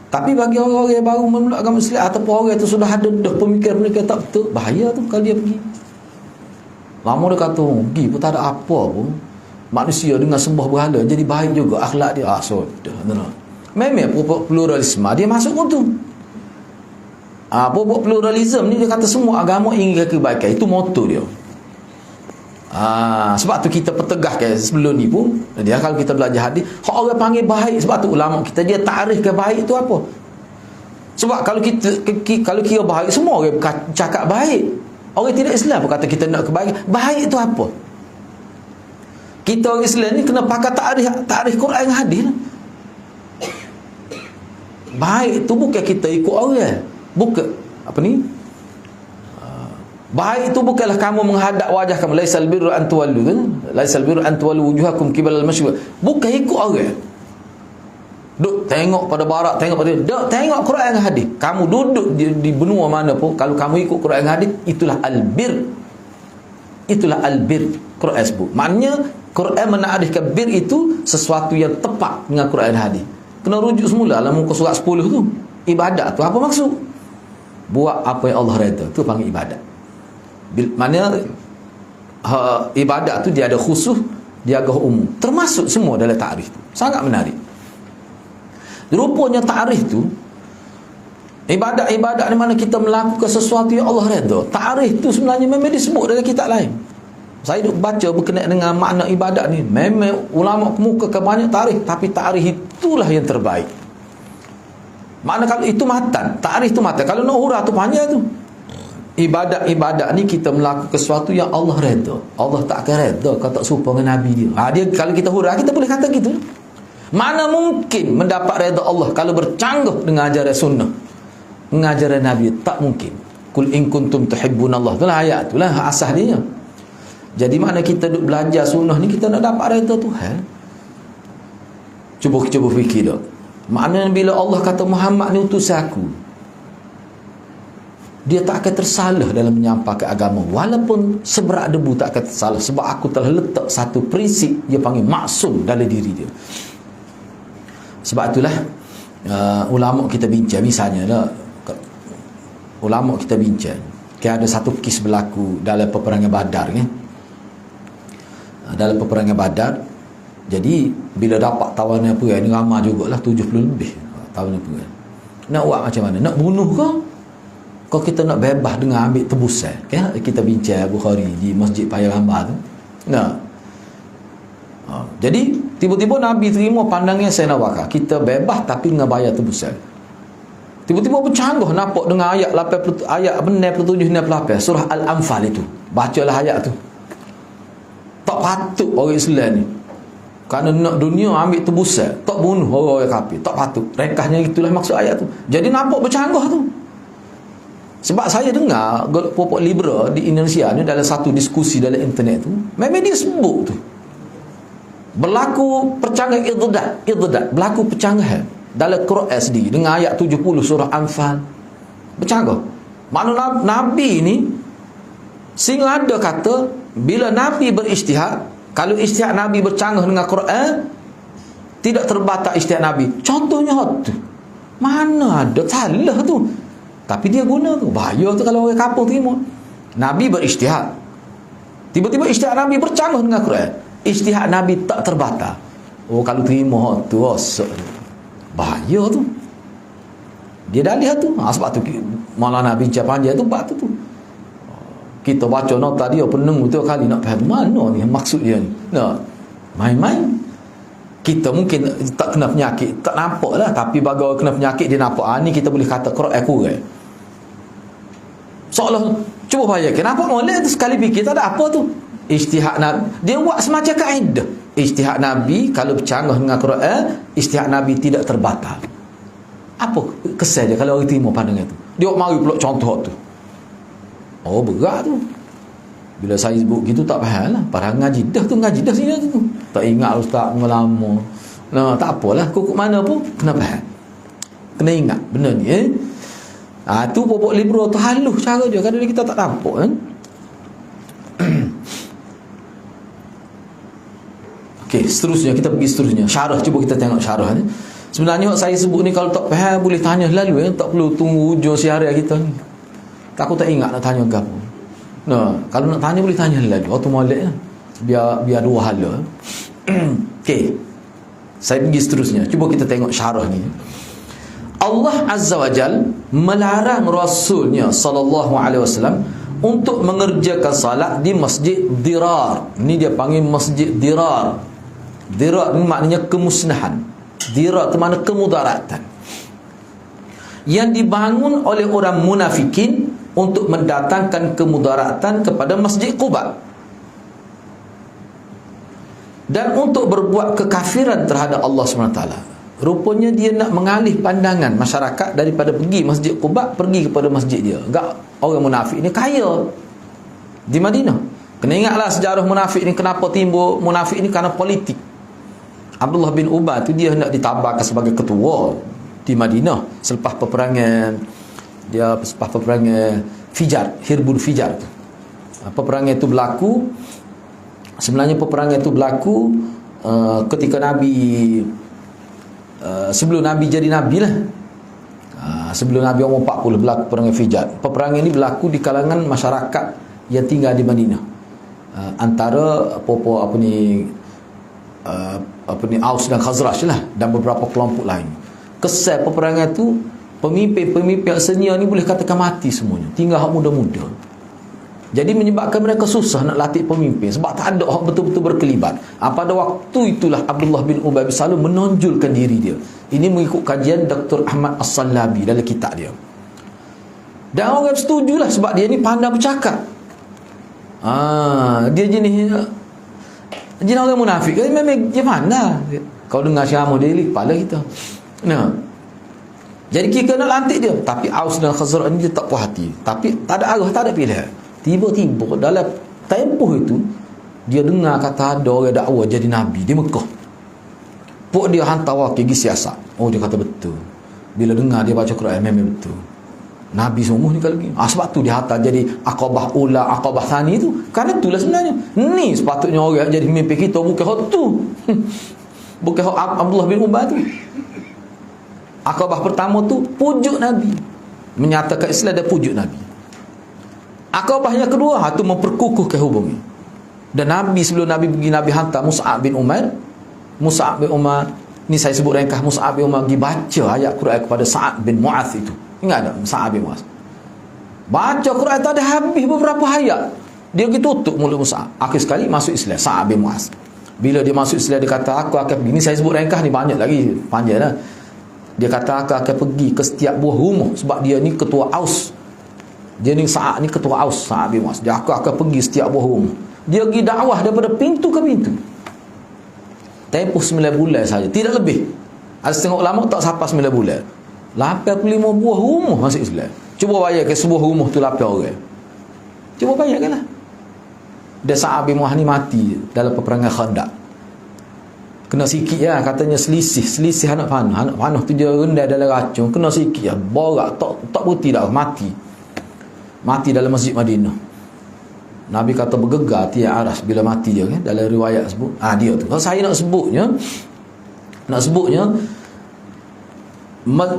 Tapi bagi orang-orang yang baru memeluk agama Islam ataupun orang itu sudah ada dah pemikiran-pemikiran tak betul, bahaya tu kalau dia pergi. Lama dia kata pergi pun tak ada apa pun. Manusia dengan sembah berhala jadi baik juga akhlak dia. Sudah. Memang pluralisme dia masuk pun tu. Pokok pluralisme ni dia kata semua agama ingin kebaikan. Itu moto dia. Sebab tu kita pertegahkan sebelum ni pun dia kalau kita belajar hadis, orang panggil baik, sebab tu ulama kita dia takrifkan baik tu apa. Sebab kalau kira baik, semua orang cakap baik. Orang tidak Islam pun kata kita nak kebaikan. Baik tu apa? Kita orang Islam ni kena pakai takrif Quran dan hadis lah. Baik tu bukan kita ikut orang, bukan apa ni, Baik itu bukanlah kamu menghadap wajah kamu. Laisal birru an tuwallu, kan? Laisal birru an tuwallu wujuhakum qibalal masyriq. Bukan ikut orang. Duk tengok pada barat, tengok pada dak, tengok Quran dan hadis. Kamu duduk di benua mana pun, kalau kamu ikut Quran dan hadis, itulah albir. Itulah albir. Quran sebut. Maknanya Quran menakrifkan bir itu sesuatu yang tepat dengan Quran dan hadis. Kena rujuk semula dalam muka surat 10 tu. Ibadat tu apa maksud? Buat apa yang Allah redha, tu panggil ibadat. Maknanya ibadat tu dia ada khusus, dia agak umum. Termasuk semua dalam takrif tu. Sangat menarik. Rupanya ta'rif tu, ibadat-ibadat di mana kita melakukan sesuatu yang Allah redha. Ta'rif tu sebenarnya memang disebut dalam kitab lain. Saya duk baca berkenaan dengan makna ibadat ni, memang ulama kemukakan banyak ta'rif, tapi ta'rif itulah yang terbaik. Makna kalau itu matan, ta'rif tu matan. Kalau nak hurah tu panjang tu. Ibadat-ibadat ni kita melakukan sesuatu yang Allah redha. Allah tak akan redha kalau tak serupa dengan Nabi dia. Dia kalau kita hurah, kita boleh kata gitu. Mana mungkin mendapat redha Allah kalau bercanggah dengan ajaran sunnah, mengajaran Nabi? Tak mungkin. Kul in kuntum tuhibbunallah, itulah ayat, itulah asas dia. Jadi mana kita duk belajar sunnah ni, kita nak dapat redha Tuhan. Cuba fikir dak. Maknanya bila Allah kata Muhammad ni utus aku, dia tak akan tersalah dalam menyampaikan agama, walaupun seberat debu tak akan tersalah, sebab aku telah letak satu prinsip dia panggil maksum dalam diri dia. Sebab itulah ulama kita bincang, misalnya lah, ulama kita bincang ada satu kes berlaku dalam peperangan Badar kan? Dalam peperangan Badar, jadi bila dapat tawanan perang ni ramai jugalah, 70 lebih tawanan perang. Nak buat macam mana? Nak bunuh ke? Kalau kita nak bebas dengan ambil tebusan kan? Kita bincang Bukhari di Masjid Paya Ramah tu. Jadi tiba-tiba Nabi terima pandangan Sayyidina Abu Bakar, kita bebas tapi dengan bayar tebusan. Tiba-tiba bercanggah nampak dengan ayat 87 68 surah Al-Anfal itu. Bacalah ayat tu. Tak patut orang Islam ni, kerana nak dunia ambil tebusan, tak bunuh orang kafir, tak patut. Rekahnya itulah maksud ayat tu. Jadi nampak bercanggah tu. Sebab saya dengar pokok liberal di Indonesia ni dalam satu diskusi dalam internet tu, memang dia sebut tu berlaku percanggahan iddat, berlaku percanggahan dalam Quran sendiri dengan ayat 70 surah Anfal. Bercanggah. Makna Nabi ni sehingga ada kata bila Nabi berijtihad, kalau ijtihad Nabi bercanggah dengan Quran, tidak terbatas ijtihad Nabi. Contohnya tu, mana ada salah tu, tapi dia guna tu. Bahaya tu kalau orang kampung terima. Nabi berijtihad, tiba-tiba ijtihad Nabi bercanggah dengan Quran. Ijtihad Nabi tak terbatas. Oh, kalau terima tu rosak, bahaya tu. Dia dah lihat tu. Sebab tu Maulana bincang panjang tu bab tu. Kita baca nota dia penuh betul kali nak faham mana ni maksud dia ni. Nah, main-main. Kita mungkin tak kena penyakit, tak nampak lah, tapi bagi orang kena penyakit dia nampak. Ni kita boleh kata Quran kurang. Seolah cuba bayangkan, kenapa molek tu sekali fikir tak ada apa tu. Ijtihad Nabi, dia buat semacam kaedah. Ijtihad Nabi kalau bercanggah dengan Quran, ijtihad Nabi tidak terbatal. Apa kesan dia kalau orang terima pandangan tu? Dia mari pula contoh tu. Oh, berat tu. Bila saya sebut gitu tak faham lah. Padahal ngaji dah sini tu. Tak ingat ustaz lama. Nah, tak apalah, kukuk mana pun kena faham. Kena ingat benda ni tu pokok liberal tu halus cara dia, kadang kita tak nampak kan. Okey, seterusnya kita pergi seterusnya. Syarah, cuba kita tengok syarah ni. Sebenarnya saya sebut ni kalau tak faham boleh tanya lalu tak perlu tunggu hujung siaran kita ni. Aku tak ingat nak tanya apa. Nah, kalau nak tanya boleh tanya lalu waktu molek biar dua hala. Okey. Saya pergi seterusnya. Cuba kita tengok syarah ni. Allah Azza wa Jal melarang Rasulnya sallallahu alaihi wasallam untuk mengerjakan salat di Masjid Dirar. Ni dia panggil Masjid Dirar. Dirar ni maknanya kemusnahan. Dirar itu makna kemudaratan, yang dibangun oleh orang munafikin untuk mendatangkan kemudaratan kepada Masjid Quba, dan untuk berbuat kekafiran terhadap Allah SWT. Rupanya dia nak mengalih pandangan masyarakat daripada pergi Masjid Quba, pergi kepada masjid dia. Enggak, orang munafik ni kaya. di Madinah. Kena ingatlah sejarah munafik ni, kenapa timbul munafik ni, kerana politik. Abdullah bin Ubay tu dia hendak ditabarkan sebagai ketua di Madinah selepas peperangan Fijar, Hirbul Fijar tu. Peperangan itu berlaku, sebenarnya peperangan itu berlaku ketika Nabi sebelum Nabi jadi Nabi lah. Sebelum Nabi umur 40 berlaku peperangan Fijar. Peperangan ini berlaku di kalangan masyarakat yang tinggal di Madinah, antara Aus dan Khazraj lah, dan beberapa kelompok lain. Kesan peperangan itu, pemimpin-pemimpin senior ni boleh katakan mati semuanya, tinggal hak muda-muda. Jadi menyebabkan mereka susah nak latih pemimpin, sebab tak ada orang betul-betul berkelibat. Pada waktu itulah Abdullah bin Ubay bin Salul menonjolkan diri dia. Ini mengikut kajian Dr. Ahmad As-Salabi dalam kitab dia. Dan orang setujulah sebab dia ni pandai bercakap. Dia jenis orang munafik. Memang dia pandai. Kau dengar syamah dia kepala kita. Nah, jadi kita nak lantik dia, tapi Aus dan Khazraj ni dia tak puas hati. Tapi tak ada arah, tak ada pilihan. Tiba-tiba dalam tempoh itu dia dengar kata ada orang dakwah jadi nabi di Mekah. Pok dia hantar wakil pergi siasat. Oh, dia kata betul. Bila dengar dia baca Quran, memang betul. Nabi semua ni lagi. Sebab tu dia hantar jadi Aqabah Ula, Aqabah Thani tu. Kerana itulah sebenarnya. Ni sepatutnya orang jadi mimpi kita, bukan hak tu. Bukan hak Abdullah bin Ubay tu. Aqabah pertama tu pujuk Nabi, menyatakan Islam dan pujuk Nabi. Aqabah yang kedua tu memperkukuhkan hubungan. Dan Nabi, sebelum Nabi pergi, Nabi hantar Mus'ab bin Umair. Mus'ab bin Umar ni saya sebut ringkas, Mus'ab bin Umar pergi baca ayat Quran kepada Sa'ad bin Mu'adz itu. Ingat tak Sa'ad bin Mu'adz? Baca Quran tak ada habis beberapa ayat, dia pergi tutup mulut Mus'ab. Akhir sekali masuk Islam Sa'ad bin Mu'adz. Bila dia masuk Islam, dia kata aku akan pergi, ni saya sebut ringkas ni, banyak lagi panjang lah. Dia kata aku akan pergi ke setiap buah rumah, sebab dia ni ketua Aus. Dia ni Sa'ad ni ketua Aus, Sa'ad bin Mu'adz. Dia aku akan pergi setiap buah rumah. Dia pergi dakwah daripada pintu ke pintu. Tempoh 9 bulan saja, tidak lebih. Ada setengah ulama tak sampai 9 bulan. 85 buah rumah masuk Islam. Cuba bayangkan sebuah rumah tu 8 orang. Cuba bayangkanlah. Dan Sa'ad bin Mu'adz ni mati dalam peperangan Khandaq. Kena sikit lah, katanya selisih anak panah tu dia rendah dalam racun, kena sikit lah, borak tak putih dah, mati dalam masjid Madinah. Nabi kata bergegar tiap aras bila mati dia, kan? Dalam riwayat sebut dia tu. Kalau saya nak sebutnya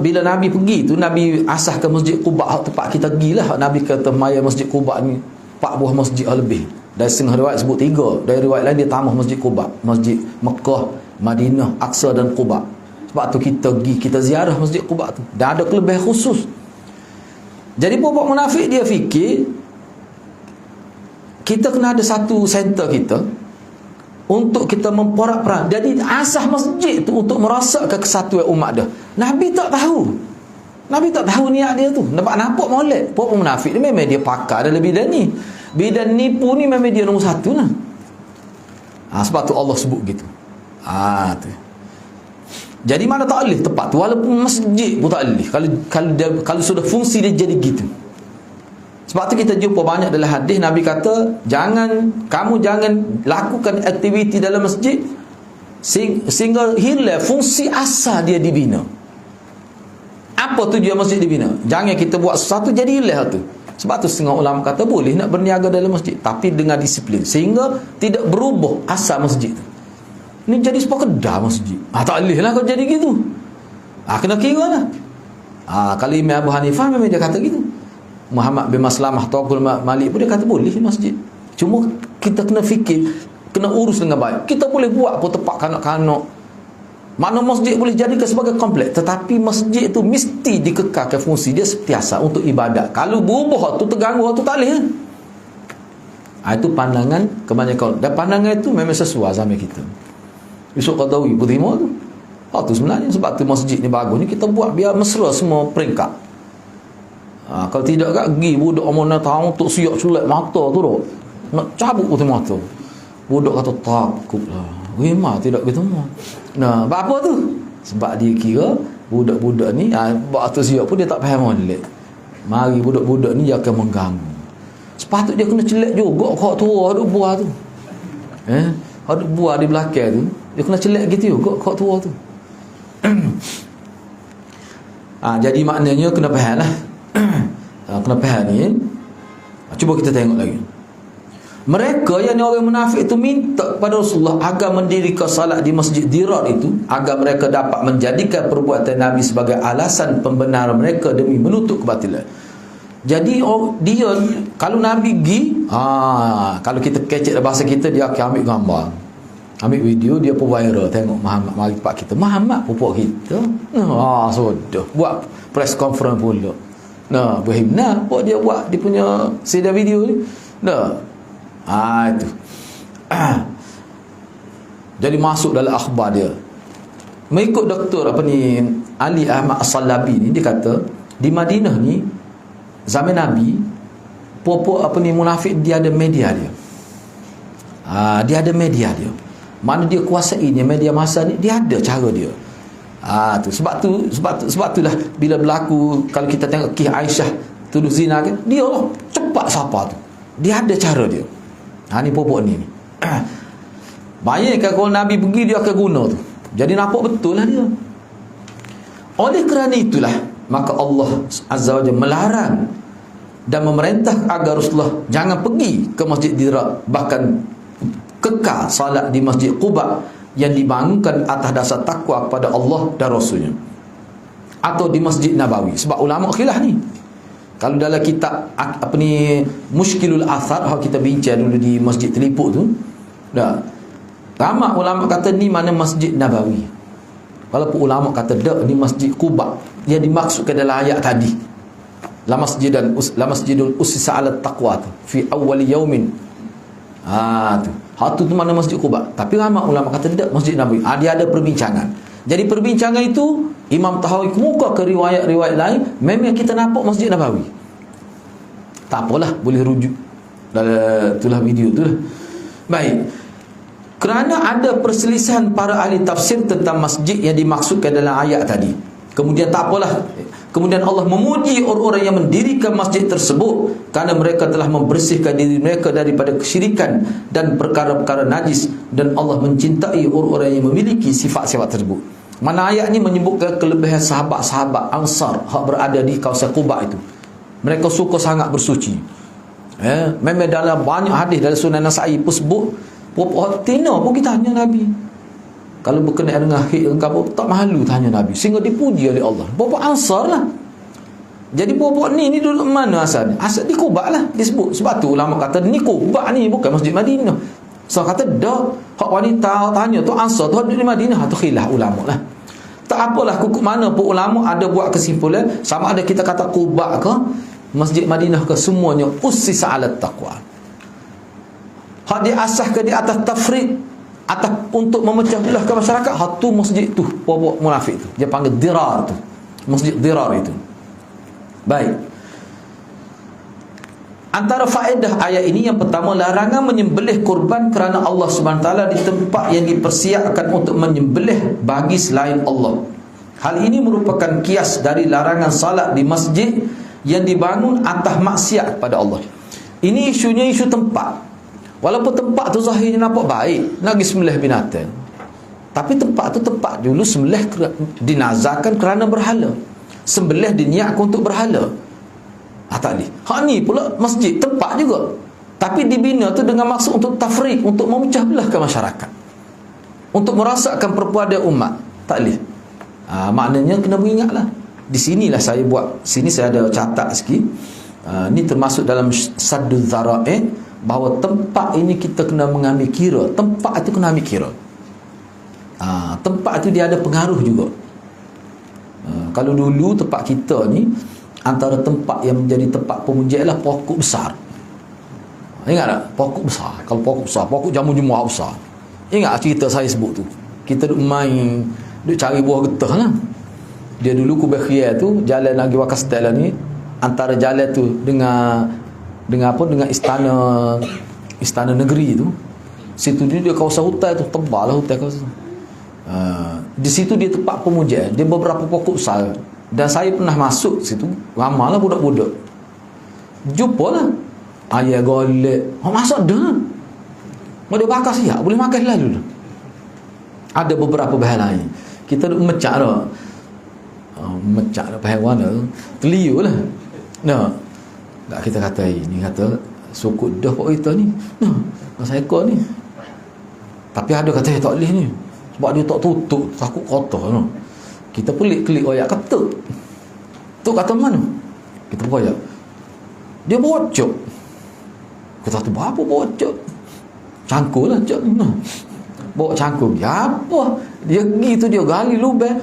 bila Nabi pergi tu, Nabi asah ke Masjid Quba, tempat kita pergilah. Nabi kata maya Masjid Quba ni 4 buah masjid lebih. Dari setengah riwayat sebut 3, dari riwayat lain dia tambah Masjid Quba, Masjid Mekah, Madinah, Aqsa dan Quba. Sebab tu kita pergi, kita ziarah Masjid Quba tu, dan ada kelebihan khusus. Jadi pokok munafik dia fikir kita kena ada satu center kita untuk kita memporak-perang. Jadi asah masjid tu untuk merasakkan kesatuan umat dah. Nabi tak tahu niat dia tu. Nampak molek. Pokok munafik ni memang dia pakar dalam bidang ni. Bidang nipu ni memang dia nombor 1 lah. Sebab tu Allah sebut gitu. Tu. Jadi mana tak boleh tepat tu, walaupun masjid pun tak boleh kalau sudah fungsi dia jadi gitu. Sebab tu kita jumpa banyak dalam hadis Nabi kata kamu jangan lakukan aktiviti dalam masjid sehingga hilang fungsi asal dia dibina. Apa tujuan masjid dibina? Jangan kita buat sesuatu jadi hilang tu. Sebab tu setengah ulama kata boleh nak berniaga dalam masjid, tapi dengan disiplin, sehingga tidak berubah asal masjid tu. Ni jadi sebuah kedai masjid. Tak boleh lah kalau jadi gitu. Kena kira lah. Kalau Imam Abu Hanifah memang dia kata gitu. Muhammad bin Maslamah Tawakul Malik pun dia kata boleh masjid. Cuma kita kena fikir, kena urus dengan baik. Kita boleh buat pun tempat kanak-kanak. Mana masjid boleh jadikan sebagai kompleks, tetapi masjid itu mesti dikekalkan fungsi dia seperti asal untuk ibadat. Kalau berubah tu terganggu tu tak boleh. Itu pandangan kebanyakan. Dan pandangan itu memang sesuai zaman kita. Yusuf Qaradawi berterima tu. Tu sebenarnya sebab tu masjid ni bagus ni kita buat biar mesra semua peringkat. Kalau tidak kat pergi budak amanah tahu untuk siap culik mata tu dah. Nak cabut putih mata. Budak kata takutlah. Memang tidak gitu mah. Nah, apa tu? Sebab dia kira budak-budak ni waktu siap pun dia tak faham molek. Mari budak-budak ni dia akan mengganggu. Sepatut dia kena celak juga kau tua duk buah tu. Ada buah di belakang tu, dia kena celak gitu juga kau tua tu. Jadi maknanya kena faham lah. Kena faham ni. Cuba kita tengok lagi. Mereka yang orang munafik itu minta kepada Rasulullah agar mendirikan salat di Masjid Dirar itu, agar mereka dapat menjadikan perbuatan Nabi sebagai alasan pembenaran mereka demi menutup kebatilan. Jadi dia kalau Nabi pergi, kalau kita kecek bahasa kita, dia akan ambil gambar, ambil video, dia pun viral. Tengok Muhammad mari tempat kita, Muhammad pupuk kita. Sudah buat press conference pula. Berhimna buat dia buat dia punya sedar video ni. Itu. Jadi masuk dalam akhbar dia. Mengikut doktor Ali Ahmad As-Salabi ni, dia kata di Madinah ni zaman Nabi, pokok munafik dia ada media dia. Dia ada media dia. Mana dia kuasai ni media masa ni, dia ada cara dia. Sebab itulah bila berlaku, kalau kita tengok kisah Aisyah tuduh zina kan, dia lah cepat siapa tu. Dia ada cara dia. Ni popok ni. Bayangkan kalau Nabi pergi, dia akan guna tu. Jadi nampak betul lah dia. Oleh kerana itulah, maka Allah Azza wa Jalla melarang dan memerintah agar Rasulullah jangan pergi ke Masjid Dirar, bahkan kekal salat di Masjid Quba yang dibangunkan atas dasar takwa kepada Allah dan Rasulnya, atau di Masjid Nabawi. Sebab ulama khilaf ni. Kalau dalam kitab Mushkilul Athar, kita bincang dulu di Masjid Telipuk tu, ramai ulama kata ni mana Masjid Nabawi, walaupun ulama kata ni Masjid Quba yang dimaksudkan dalam ayat tadi, la masjidul ussisa 'ala taqwa fi awwal yaumin. Tu mana Masjid Quba. Tapi ramai ulama kata Masjid Nabawi. Dia ada perbincangan. Jadi perbincangan itu Imam Tahawi kemuka ke riwayat-riwayat lain, memang kita nampak Masjid Nabawi. Tak apalah, boleh rujuk dalam itulah video tu lah. Baik. Kerana ada perselisihan para ahli tafsir tentang masjid yang dimaksudkan dalam ayat tadi. Kemudian tak apalah. Kemudian Allah memuji orang-orang yang mendirikan masjid tersebut kerana mereka telah membersihkan diri mereka daripada kesyirikan dan perkara-perkara najis, dan Allah mencintai orang-orang yang memiliki sifat-sifat tersebut. Mana ayat ni menyebutkan kelebihan sahabat-sahabat Ansar yang berada di kawasan Quba itu. Mereka suka sangat bersuci. Memang dalam banyak hadis dalam Sunan Nasa'i pun sebut, tina pun kita tanya Nabi. Kalau berkenaan dengan hak engkau, tak malu tanya Nabi, sehingga dipuji oleh Allah. Bapak Ansar lah. Jadi bapak ni duduk mana asal? Asal di Quba lah disebut. Sebab tu ulama kata ni Quba ni bukan Masjid Madinah. So kata dah, hak wanita tanya tu Ansar tu duduk di Madinah, tu khilaf ulama lah. Tak apalah, kukuk mana pun ulama ada buat kesimpulan, sama ada kita kata Quba ke Masjid Madinah ke, semuanya ussisa 'ala taqwa. Hak diasaskan di atas tafrid, atas untuk memecah belah ke masyarakat. Hak tu masjid tu, puak-puak munafik tu, dia panggil Dirar tu, Masjid Dirar itu. Baik. Antara faedah ayat ini, yang pertama, larangan menyembelih kurban kerana Allah SWT di tempat yang dipersiapkan untuk menyembelih bagi selain Allah. Hal ini merupakan kias dari larangan salat di masjid yang dibangun atas maksiat kepada Allah. Ini isunya isu tempat. Walaupun tempat tu zahirnya nampak baik, nak pergi sembelih binatang, tapi tempat tu tempat dulu sembelih dinazarkan kerana berhala, sembelih diniatkan untuk berhala. Tak boleh. Hak ni pula masjid, tempat juga, tapi dibina tu dengan maksud untuk tafriq, untuk memecah belahkan masyarakat, untuk merasakkan perbuatan umat. Tak boleh. Maknanya kena beringatlah. Di sinilah saya buat, sini saya ada catat sikit. Ni termasuk dalam Saddul Dzara'i, bahawa tempat ini kita kena mengambil kira. Tempat itu kena ambil kira. Tempat itu dia ada pengaruh juga. Kalau dulu tempat kita ni, antara tempat yang menjadi tempat pemuja ialah pokok besar. Ingat tak? Pokok besar. Kalau pokok besar, pokok jamu jumuah besar. Ingat cerita saya sebut tu? Kita duk main, duk cari buah getah lah. Dia dulu Kubah Khiyar tu, jalan lagi Wakastel ni, antara jalan tu dengan istana negeri tu, situ dia kawasan hutan tu, tebal lah hutan kawasan. Di situ dia tempat pemuja, dia beberapa pokok besar, dan saya pernah masuk situ, ramailah budak-budak. Jumpalah ayam golek. Masak dah. Mau dia bakar siap, boleh makan lalu. Ada beberapa bahan lain. Kita duk mecak dah. Mecak dah haiwan dah. Keliu lah. Nah. Tak kita kata ini kata sukut dah pak kita ni. Nah, masa ekor ni. Tapi ada kata tak boleh ni. Sebab dia tak tutup, takut kotor no. Kita pelik klik oyak ketuk. Tu kata mana? Kita koyak. Dia bocok. Kita tu apa bocok? Cangkul lah cok. Nah. Bawa cangkul. Ya apa? Dia pergi tu dia gali lubang.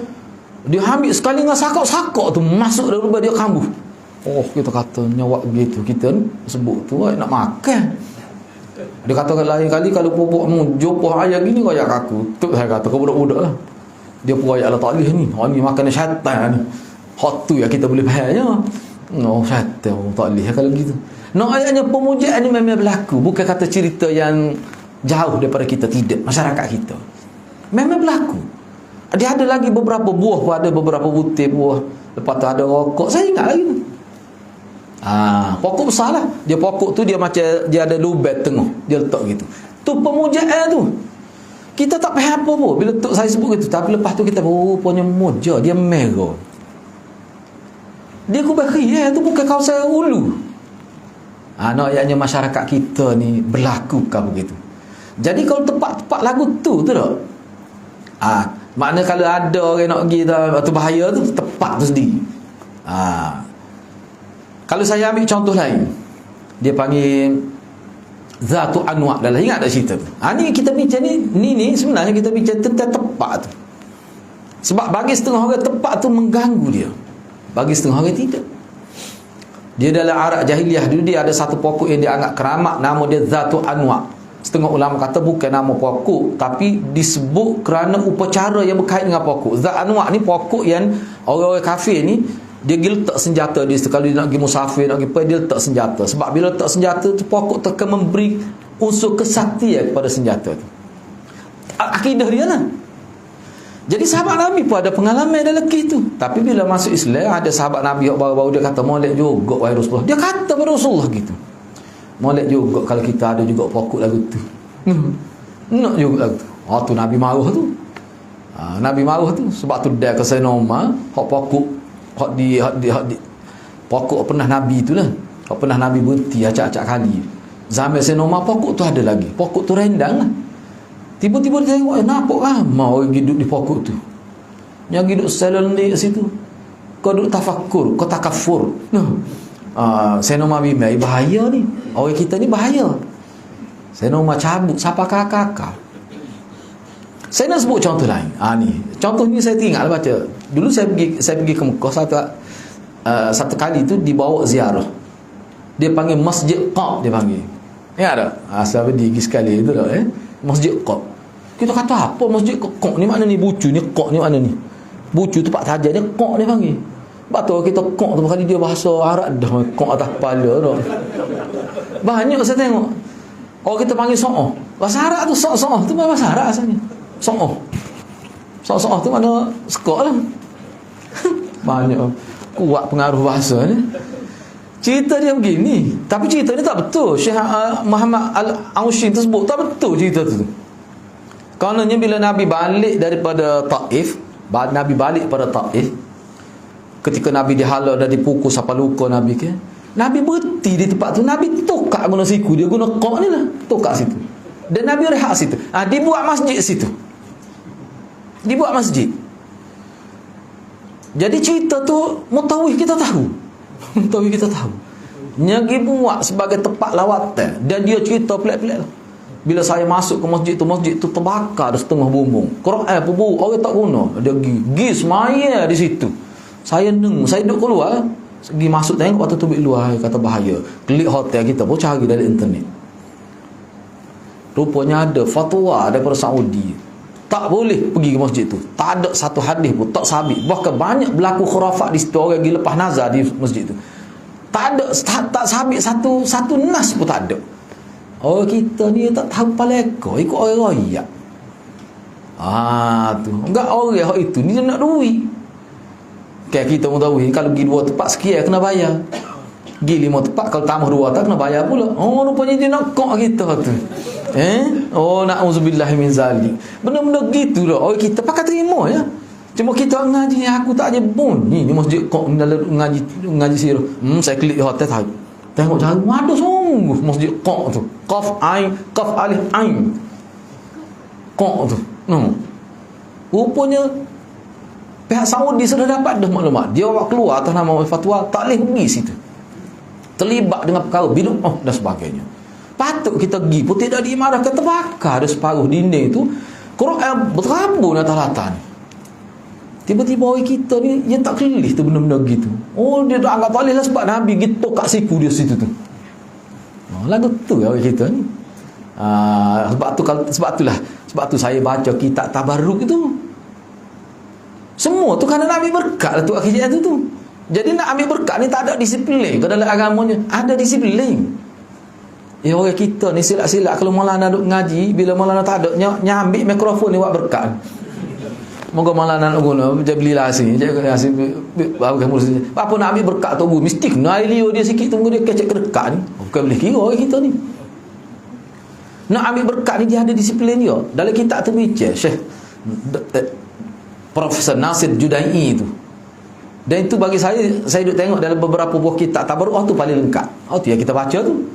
Dia ambil sekali dengan sakok-sakok tu masuk dalam lubang dia kambuh. Oh, kita kata nyawa begitu kita sebut tu nak makan. Dia kata lain kali kalau pupukmu jopoh ayam gini koyak aku. Tu saya kata kau budak-budak lah. Dia koyak lah tak boleh ni. Oh ni makan syaitan ni. Hot tu ya kita boleh faham je. No syaitan tak boleh kalau gitu. No ayatnya pemujaan ni memang berlaku. Bukan kata cerita yang jauh daripada kita, tidak. Masyarakat kita memang berlaku. Dia ada lagi beberapa buah, ada beberapa butir buah. Lepas tu ada rokok. Saya ingat lagi tu. Pokok besar lah. Dia pokok tu dia macam dia ada lubang tengah. Dia letak gitu. Tu pemujaan tu. Kita tak faham apa pun bila tok saya sebut gitu. Tapi lepas tu kita rupanya muja. Dia merah. Dia kubari tu bukan kawasan hulu. Ayatnya masyarakat kita ni berlaku kan begitu. Jadi kalau tempat-tempat lagu tu tak? Makna kalau ada orang nak pergi tu bahaya tu tempat tu sendiri. Kalau saya ambil contoh lain, dia panggil Zatu Anwa' dah lah, ingat tak cerita tu? Ni kita bincang ni sebenarnya kita bincang tentang tempat tu. Sebab bagi setengah orang tempat tu mengganggu dia. Bagi setengah orang tidak. Dia dalam Arab jahiliah dulu dia ada satu pokok yang dia anggap keramat, nama dia Zatu Anwa'. Setengah ulama kata bukan nama pokok, tapi disebut kerana upacara yang berkait dengan pokok. Zat Anwa' ni pokok yang orang-orang kafir ni dia pergi letak senjata di situ. Kalau dia nak pergi musafir, nak pergi dia letak senjata. Sebab bila letak senjata tu pokok tu akan memberi unsur kesaktian kepada senjata tu. Akidah dia lah. Jadi sahabat Nabi pun ada pengalaman dalam kes tu. Tapi bila masuk Islam, ada sahabat Nabi yang baru-baru dia kata molek juga wahai Rasulullah. Dia kata pada Rasulullah gitu. Molek juga kalau kita ada juga pokok lagu tu. Nak juga lagu tu. Tu Nabi marah tu. Nabi marah tu sebab tu dia ke Sayyidina hak pokok hak di pokok pernah Nabi tu lah. Hak pernah Nabi berhenti acak-acak kali. Zaman Sayyidina pokok tu ada lagi. Pokok tu rendang lah. Tiba-tiba dia tengok nampak ramai orang hidup di pokok tu. Yang hidup selalu di situ. Kau duduk tafakkur, kau takafur. Sayyidina Umar bimbang, bahaya ni. Orang kita ni bahaya. Sayyidina Umar cabut siapa kakak. Saya nak sebut contoh lain. Ni. Contoh ni saya teringat baca. Dulu saya pergi ke Mekah satu kali tu dibawa ziarah. Dia panggil Masjid Qab dia panggil. Ya ada. Asal dia pergi sekali itu dah Masjid Qab. Kita kata apa Masjid Qab ni mana ni bucu ni Qab ni mana ni? Bucu tu pak saja dia Qab dia panggil. Betul kita Qab tu kali dia bahasa Arab dah Qab atas kepala dah. Banyak saya tengok. Orang kita panggil so'oh. Bahasa Arab tu so'oh tu bahasa Arab asalnya. So'oh. So'oh tu mana sekok lah. Banyak kuat pengaruh bahasa ni. Cerita dia begini, tapi cerita ni tak betul. Syekh Muhammad Al-Aushin tu sebut tak betul cerita tu. Karenanya bila Nabi balik daripada Taif, Nabi balik pada Taif, ketika Nabi dihalau dan dipukul sampai luka Nabi ke, Nabi berhenti di tempat tu. Nabi tokak guna siku, dia guna qaq ni lah, tokak situ. Dan Nabi rehat situ. Dibuat masjid situ. Dibuat masjid. Jadi cerita tu mutawif kita tahu. Mutawif kita tahu. Nyagi buat sebagai tempat lawatan. Dan dia cerita pelik-pelik lah. Bila saya masuk ke masjid tu terbakar dah setengah bumbung. Quran pun orang tak guna. Dia pergi semaya di situ. Saya duduk keluar, pergi masuk tengok waktu tu pergi luar, kata bahaya. Klik hotel kita pun cari dari internet. Rupanya ada fatwa daripada Saudi. Tak boleh pergi ke masjid tu. Tak ada satu hadis pun, tak sabit. Bahkan banyak berlaku khurafat di situ, orang pergi lepas nazar di masjid tu. Tak ada, tak sabit satu nas pun tak ada. Orang kita ni tak tahu paleka, ikut orang royak. Tu. Enggak orang itu ni dia nak duit. Kayak kita pun tahu, kalau pergi dua tempat sekian kena bayar. Pergi 5 tempat, kalau tambah 2 tak kena bayar pula. Oh, rupanya dia nak kok kita tu. Oh, na'udzubillah min zalik. Benda-benda gitu dah. Oh, kita pakai terima ya. Cuma kita ngaji, aku tak aja pun. Ni masjid kok dalam ngaji sirah. Saya klik di hotel tahu. Tengok cara, waduh sungguh masjid kok tu. Qaf alif ain. Kok tu. Rupanya pihak Saudi sudah dapat dah maklumat. Dia awak keluar atas nama fatwa tak boleh pergi situ. Terlibat dengan perkara bid'ah dan sebagainya. Patut kita pergi pun tidak diimarahkan, terbakar ada separuh dinding itu. Quran berterabur atas latar ni. Tiba-tiba orang kita ni dia tak kelih tu benda-benda gitu. Oh, dia dah anggap tak boleh lah sebab Nabi gitu kat siku dia situ tu. Lagu tu orang kita ni. Sebab tu saya baca kitab Tabarruk itu. Semua tu kerana nak ambil berkat lah tu akhirnya tu. Jadi nak ambil berkat ni tak ada disiplin ke dalam agamanya. Ada disiplin. Orang kita ni silap-silap kalau Maulana duk ngaji, bila Maulana tak ada nyambil mikrofon ni buat berkat. Moga Maulana nak guna dia belilah sini. Dia kasi baru kamu sini. Apa nak ambil berkat tu mesti kena liur dia sikit tunggu dia kecek ke dekat ni. Bukan boleh kira orang kita ni. Nak ambil berkat ni dia ada disiplin dia. Dalam kitab tu bincang Syekh Profesor Nasir Judai tu. Dan itu bagi saya duk tengok dalam beberapa buah kitab Tabarruk tu paling lengkap. Tu yang kita baca tu.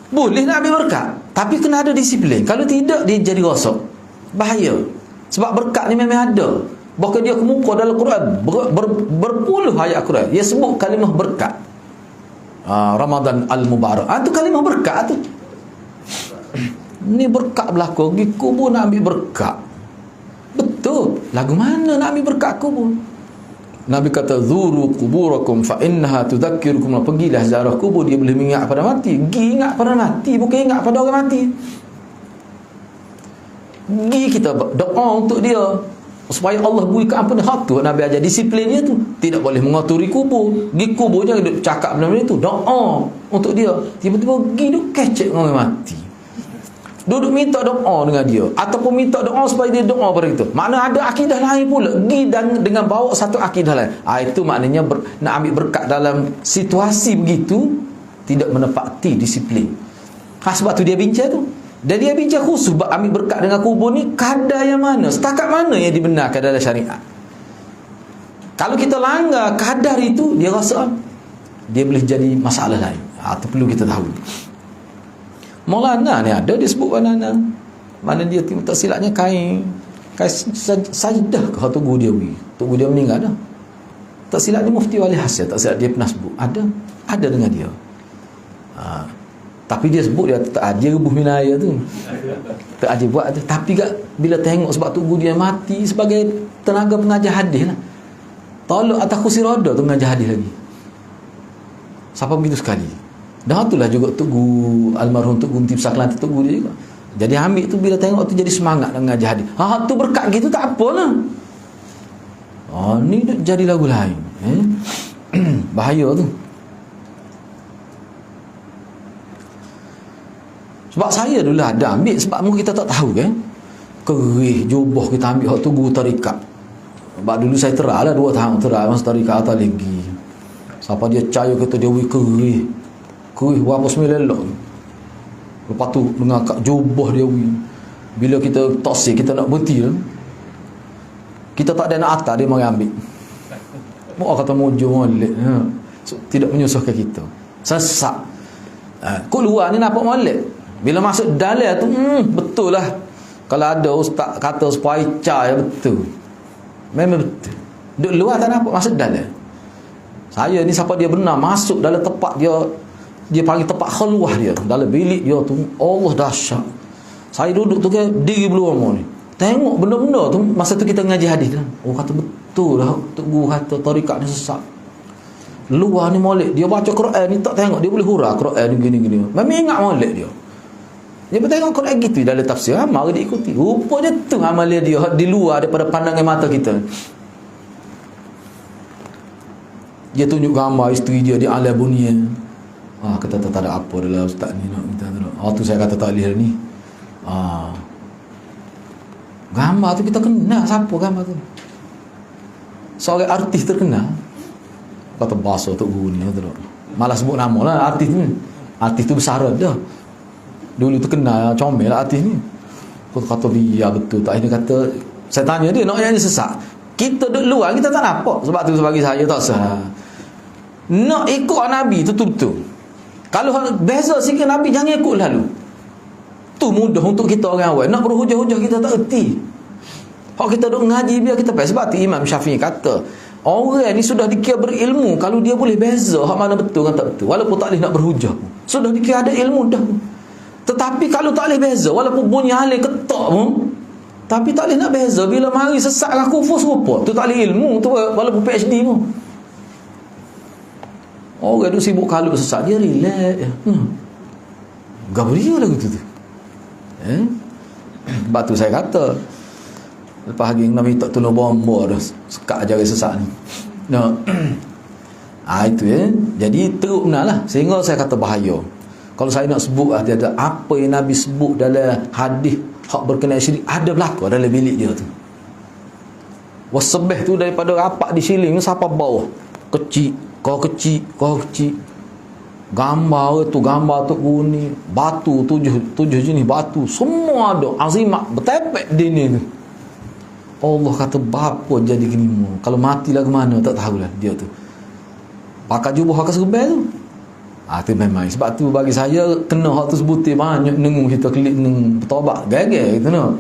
Boleh nak ambil berkat, tapi kena ada disiplin. Kalau tidak dia jadi rosak. Bahaya. Sebab berkat ni memang ada. Bahkan dia kemuka dalam Quran berpuluh ayat Quran. Dia sebut kalimah berkat. Ramadan al-Mubarak. Tu kalimah berkat tu. Ni berkat berlaku, pergi kubur nak ambil berkat. Betul. Lagu mana nak ambil berkat kubur? Nabi kata zuru kuburakum fa innaha tudzakirukum. Pergilah ziarah kubur, dia boleh mengingat pada mati. Pergi ingat pada mati, bukan ingat pada orang mati. Pergi kita doa untuk dia supaya Allah beri keampunan. Hak tu Nabi ajar disiplin dia tu. Tidak boleh mengotori kubur. Di kuburnya dia cakap benda-benda tu, doa untuk dia. Tiba-tiba pergi dia kecek dengan orang mati. Duduk minta doa dengan dia ataupun minta doa supaya dia doa pada kita. Makna ada akidah lain pula. Pergi dan dengan bawa satu akidah lain. Itu maknanya nak ambil berkat dalam situasi begitu tidak menepati disiplin. Sebab tu dia bincang tu. Dan dia bincang khusus ambil berkat dengan kubur ni kadar yang mana, setakat mana yang dibenarkan dalam syariat. Kalau kita langgar kadar itu, dia rasa dia boleh jadi masalah lain. Itu perlu kita tahu. Maulana ni ada disebut Maulana. Mana dia tak silapnya kain sajdah ke tubuh dia beri. Tubuh dia meninggal dah. Tak silap ni Mufti Wali Hasyah, tak silap dia pernah sebut. Ada dengan dia. Tapi dia sebut dia tak dia rebuh minaya tu. Tak ada buat tu. Tapi bila tengok sebab tubuh dia mati sebagai tenaga pengajar hadis lah. Tolak atas kursi roda tu mengajar hadis lagi. Siapa begitu sekali. Dan itulah juga Tugu almarhum Tugu Mti Besar Kelantan Tugu dia juga. Jadi ambil tu bila tengok tu jadi semangat nak mengajar hadis. Tu berkat gitu tak apalah. Ni jadi lagu lain. Bahaya tu. Sebab saya dulu ada ambil sebab mungkin kita tak tahu kan. Kerih jubah kita ambil hak Tugu tarikat. Sebab dulu saya terah lah 2 tahun terah masa tarikat atas lagi. Siapa dia percaya kata dia kerih berapa semilelok. Lepas tu dengan kat jubah dia bila kita toksik kita nak berhenti lah. Kita tak ada nak atas dia mari ambil. Buat kata mujur molek. Tidak menyusahkan kita. Sesak. Kau luar ni nampak molek. Bila masuk dalam tu betul lah. Kalau ada ustaz kata supaya cah betul. Memang betul. Duduk luar tak nampak masuk dalam. Saya ni siapa dia benar masuk dalam tempat dia panggil tempat khalwah dia, dalam bilik dia tu Allah dahsyat. Saya duduk tu ke diri belum ni. Tengok benda-benda tu masa tu kita ngaji hadis kan. Kata betul lah Tugu kata tarikat ni sesat. Luar ni molek, dia baca Quran ni tak tengok dia boleh hurah Quran ni gini-gini. Memang ingat molek dia. Dia tengok Quran gitu dalam tafsir mari diikuti. Rupanya tu amalan dia di luar daripada pandangan mata kita. Dia tunjuk gambar isteri dia di Ala Bunia. Kata tak ada apa dalam ustaz ni nak minta tu. Tu saya kata tak boleh ni. Gambar tu kita kenal siapa gambar tu. Seorang artis terkenal. Kata bahasa Tok Guru ni tu. Malas sebut nama lah artis ni. Artis tu besar dah. Dulu tu kenal comel lah artis ni. Kata biar betul tak. Ini kata, saya tanya dia nak nyanyi sesak. Kita duduk luar kita tak nampak. Sebab tu bagi saya tak sah. Nak ikut Nabi tu betul. Kalau beza sikit Nabi jangan ikut lalu. Tu mudah untuk kita orang awal. Nak berhujah-hujah kita tak erti. Kalau kita duduk ngaji biar kita faham. Sebab tu Imam Syafi'i kata, orang ni sudah dikira berilmu kalau dia boleh beza hak mana betul kan tak betul. Walaupun tak boleh nak berhujah. Sudah dikira ada ilmu dah. Tetapi kalau tak boleh beza, walaupun bunyi halal ketak pun, tapi tak boleh nak beza, bila mari sesat dengan kufur serupa, tu tak boleh ilmu tu, walaupun PhD pun. Orang tu sibuk kalut sesat, dia relax. Gapo dia lagu tu. Sebab tu saya kata, lepas lagi nak minta tolong bomba dah sekat ajaran sesat ni. No. Itu jadi teruk benar lah. Sehingga saya kata bahaya. Kalau saya nak sebut ada apa yang Nabi sebut dalam hadis hak berkenaan syirik, ada berlaku dalam bilik dia tu. Wasbih tu daripada rapat di siling sampai bawah. Kecil, kau kecil, kau kecil. Gambar tu kuning, batu tujuh jenis batu, semua ada azimat bertepek di ni tu. Allah kata bapa jadi gini. Kalau mati lah ke mana tak tahulah dia tu. Pakai jubah pakai serban tu. Tu memang. Sebab tu bagi saya kena hak tu sebutir banyak nengung kita klik neng bertobat gagal gitu no.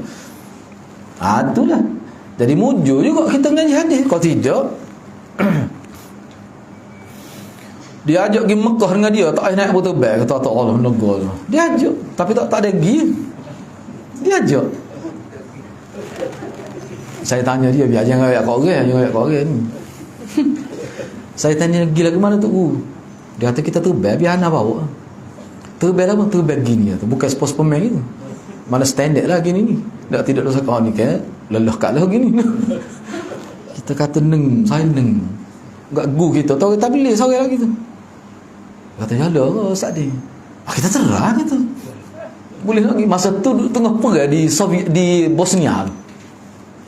Itulah. Jadi mujur juga kita ngaji hadis. Kalau tidak dia ajak pergi Mekah dengan dia, tak payah naik bertobat, kata Allah negur. Dia ajak, tapi tak ada pergi. Dia ajak. Saya tanya dia, biar jangan ayat kau orang ni. Saya tanya pergi lagi mana tu? Dia kata kita terbang, biar anak bawa. Terbang apa? Terbang gini tu. Bukan sport pemain itu. Mana standard lah gini ni. Tak tidak dosa kau ni kan? Lelah kat lah gini. Kita kata neng, saya neng. Enggak gu kita. Tahu kita pilih sore lagi tu. Kata jalan Ustaz dia. Kita terang gitu. Boleh lagi. Masa tu tengah perang di Soviet, di Bosnia.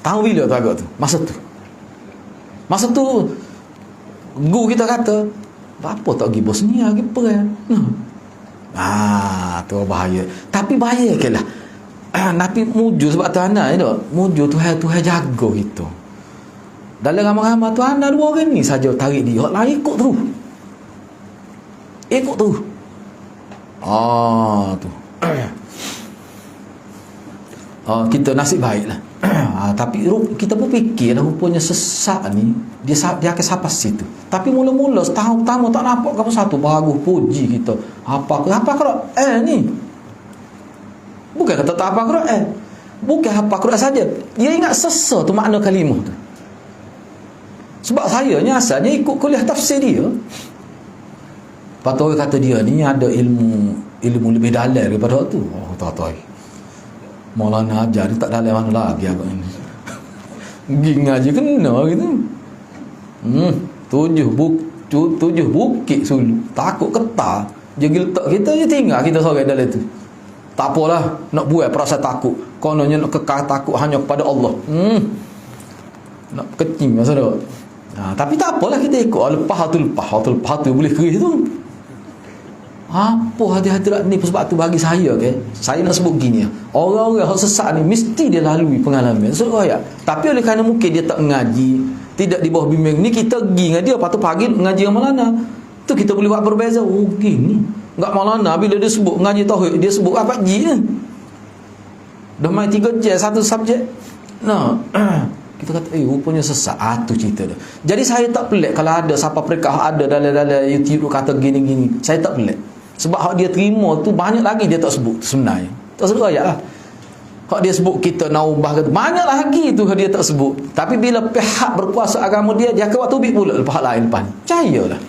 Tahu bila tu agak tu? Masa tu gu kita kata, apa tak pergi Bosnia pergi perang. Tu bahaya. Tapi bahaya ke lah. Nabi mujur sebab tu anak ni tak? Mujur Tuhan jaga kita. Dalam ramai-ramai tu anak dua orang ni saja tarik dia. Hak lain ikut tu. Tu. Kita nasib baiklah. Tapi kita pun fikir rupanya sesat ni dia akan sampai situ. Tapi mula-mula setahun pertama tak nampak apa satu bagus puji kita. Apa Quran ni? Bukan kata tak apa Quran. Bukan apa Quran saja. Dia ingat sesa tu makna kalimah tu. Sebab saya ni asalnya ikut kuliah tafsir dia. Patut kata dia ni ada ilmu lebih dalam daripada tu. Tak tahu. Maulana ajar dia tak dalam mana lagi agak ini. Ging aja kena gitu. Tujuh bukit sulu. Takut ketar. Jadi letak kita je tinggal kita seorang dalam tu. Tak apalah nak buat perasaan takut. Kononnya nak kekal takut hanya kepada Allah. Nak kecing masa tu. Tapi tak apalah kita ikut. Lepas tu boleh keris tu. Apa hati-hati ni? Sebab tu bagi saya saya nak sebut gini, orang-orang yang sesat ni mesti dia lalui pengalaman ya. Tapi oleh kerana mungkin dia tak mengaji, tidak di bawah bimbing ni, kita pergi dengan dia, lepas tu pagi mengaji dengan Maulana tu kita boleh buat berbeza. Gini enggak Maulana bila dia sebut mengaji tauhid, dia sebut apa ji ni dah main 3 je satu subjek. Kita kata rupanya sesat. Tu cerita dia. Jadi saya tak pelik kalau ada siapa perkah ada dalam YouTube kata gini-gini. Saya tak pelik. Sebab hak dia terima tu banyak lagi dia tak sebut sebenarnya. Tak sebut ayat lah. Hak dia sebut kita naubah kata banyak lagi tu dia tak sebut. Tapi bila pihak berkuasa agama dia akan waktu tubik pula lepas lain lepas ni. Percayalah.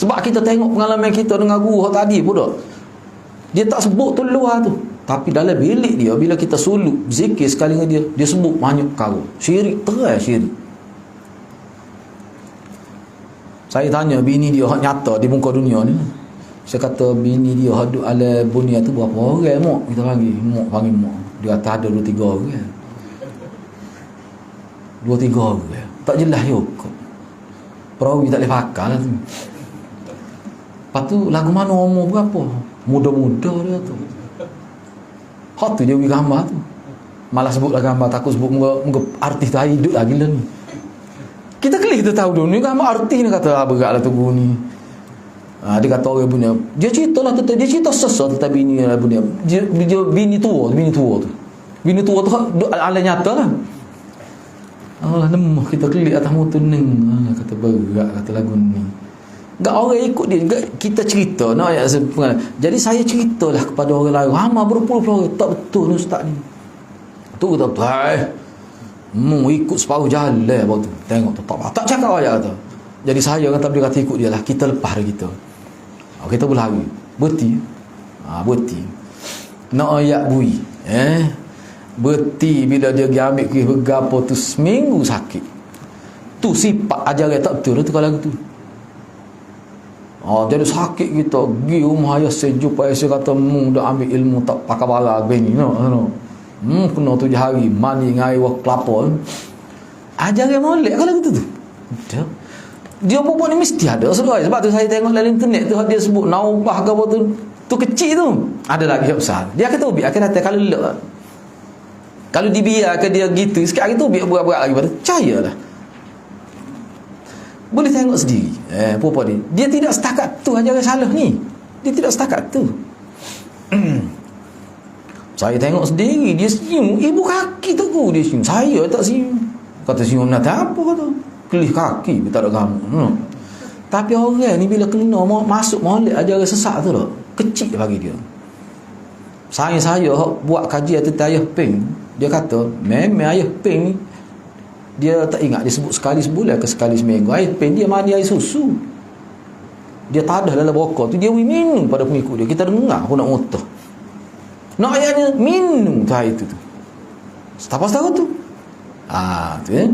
Sebab kita tengok pengalaman kita dengan guru hak tadi pun dia tak sebut tu luar tu. Tapi dalam bilik dia bila kita suluk zikir sekali dengan dia sebut banyak perkara. Syirik terang syirik. Saya tanya bini dia hak nyata di muka dunia ni. Saya kata bini dia hak duduk ala bunia tu berapa orang mak kita panggil mak. Dia kata ada 2-3 orang. 2-3 orang. Tak jelas juga. Perawi tak boleh pakar lah tu. Lepas tu lagu mana umur berapa? Muda-muda dia tu. Hak tu dia beri gambar tu. Malah sebutlah gambar, takut sebut muka artis tu hidup lah gila ni. Kita kelih kita tahu dulu ni gambar artis ni, kata berat lah tu ni. Dia kata orang punya, dia cerita lah tentang, dia cerita sesuatu tentang bini lah punya. Dia bini tua tu. Bini tua tu ala nyata lah. Allah lemah kita kelih atas motor neng. Kata berat, kata lagu ni. Tak orang ikut dia, kita cerita nak ayat sebenarnya. Jadi saya ceritalah kepada orang lain, ramai berpuluh-puluh orang, tak betul ni ustaz ni. Tu kata betul. Ikut separuh jalan apa tu. Tengok tu tak cakap ayat kata. Jadi saya kata dia kata ikut dia lah, kita lepas dia kita. Kita berlari. Berhenti. Berhenti. Nak ayat bui. Berhenti bila dia pergi ambil kuih bergapo tu seminggu sakit. Tu sifat ajaran tak betul tu kalau lagu tu. Jadi sakit kita pergi rumah ayah saya jumpa ayah saya kata dah ambil ilmu tak pakai bala begini kena 7 hari mandi dengan air kelapa. Ajaran molek kalau gitu tu. Dia perempuan ni mesti ada sebab tu saya tengok dalam internet tu dia sebut naubah ke apa tu kecil tu ada lagi yang besar. Dia kata ubi akan datang kalau lelak, kalau dibiarkan dia gitu sikit hari tu biar berat-berat lagi percayalah. Boleh tengok sendiri perempuan ni, dia tidak setakat tu ajaran salah ni, dia tidak setakat tu. Saya tengok sendiri dia senyum, ibu kaki tu dia senyum, saya tak senyum. Kata senyum nak apa kata kelih kaki tak ada kamu. Tapi orang ni bila kena masuk molek ajaran sesat tu tak kecil bagi dia. Saya buat kajian tentang ayah peng, dia kata memang ayah peng ni dia tak ingat dia sebut sekali sebulan ke sekali seminggu. Ayah peng dia mandi air susu, dia tadah dalam rokok tu dia minum pada pengikut dia. Kita dengar pun nak motah nak ayahnya minum tu air tu setapas tahu tu tu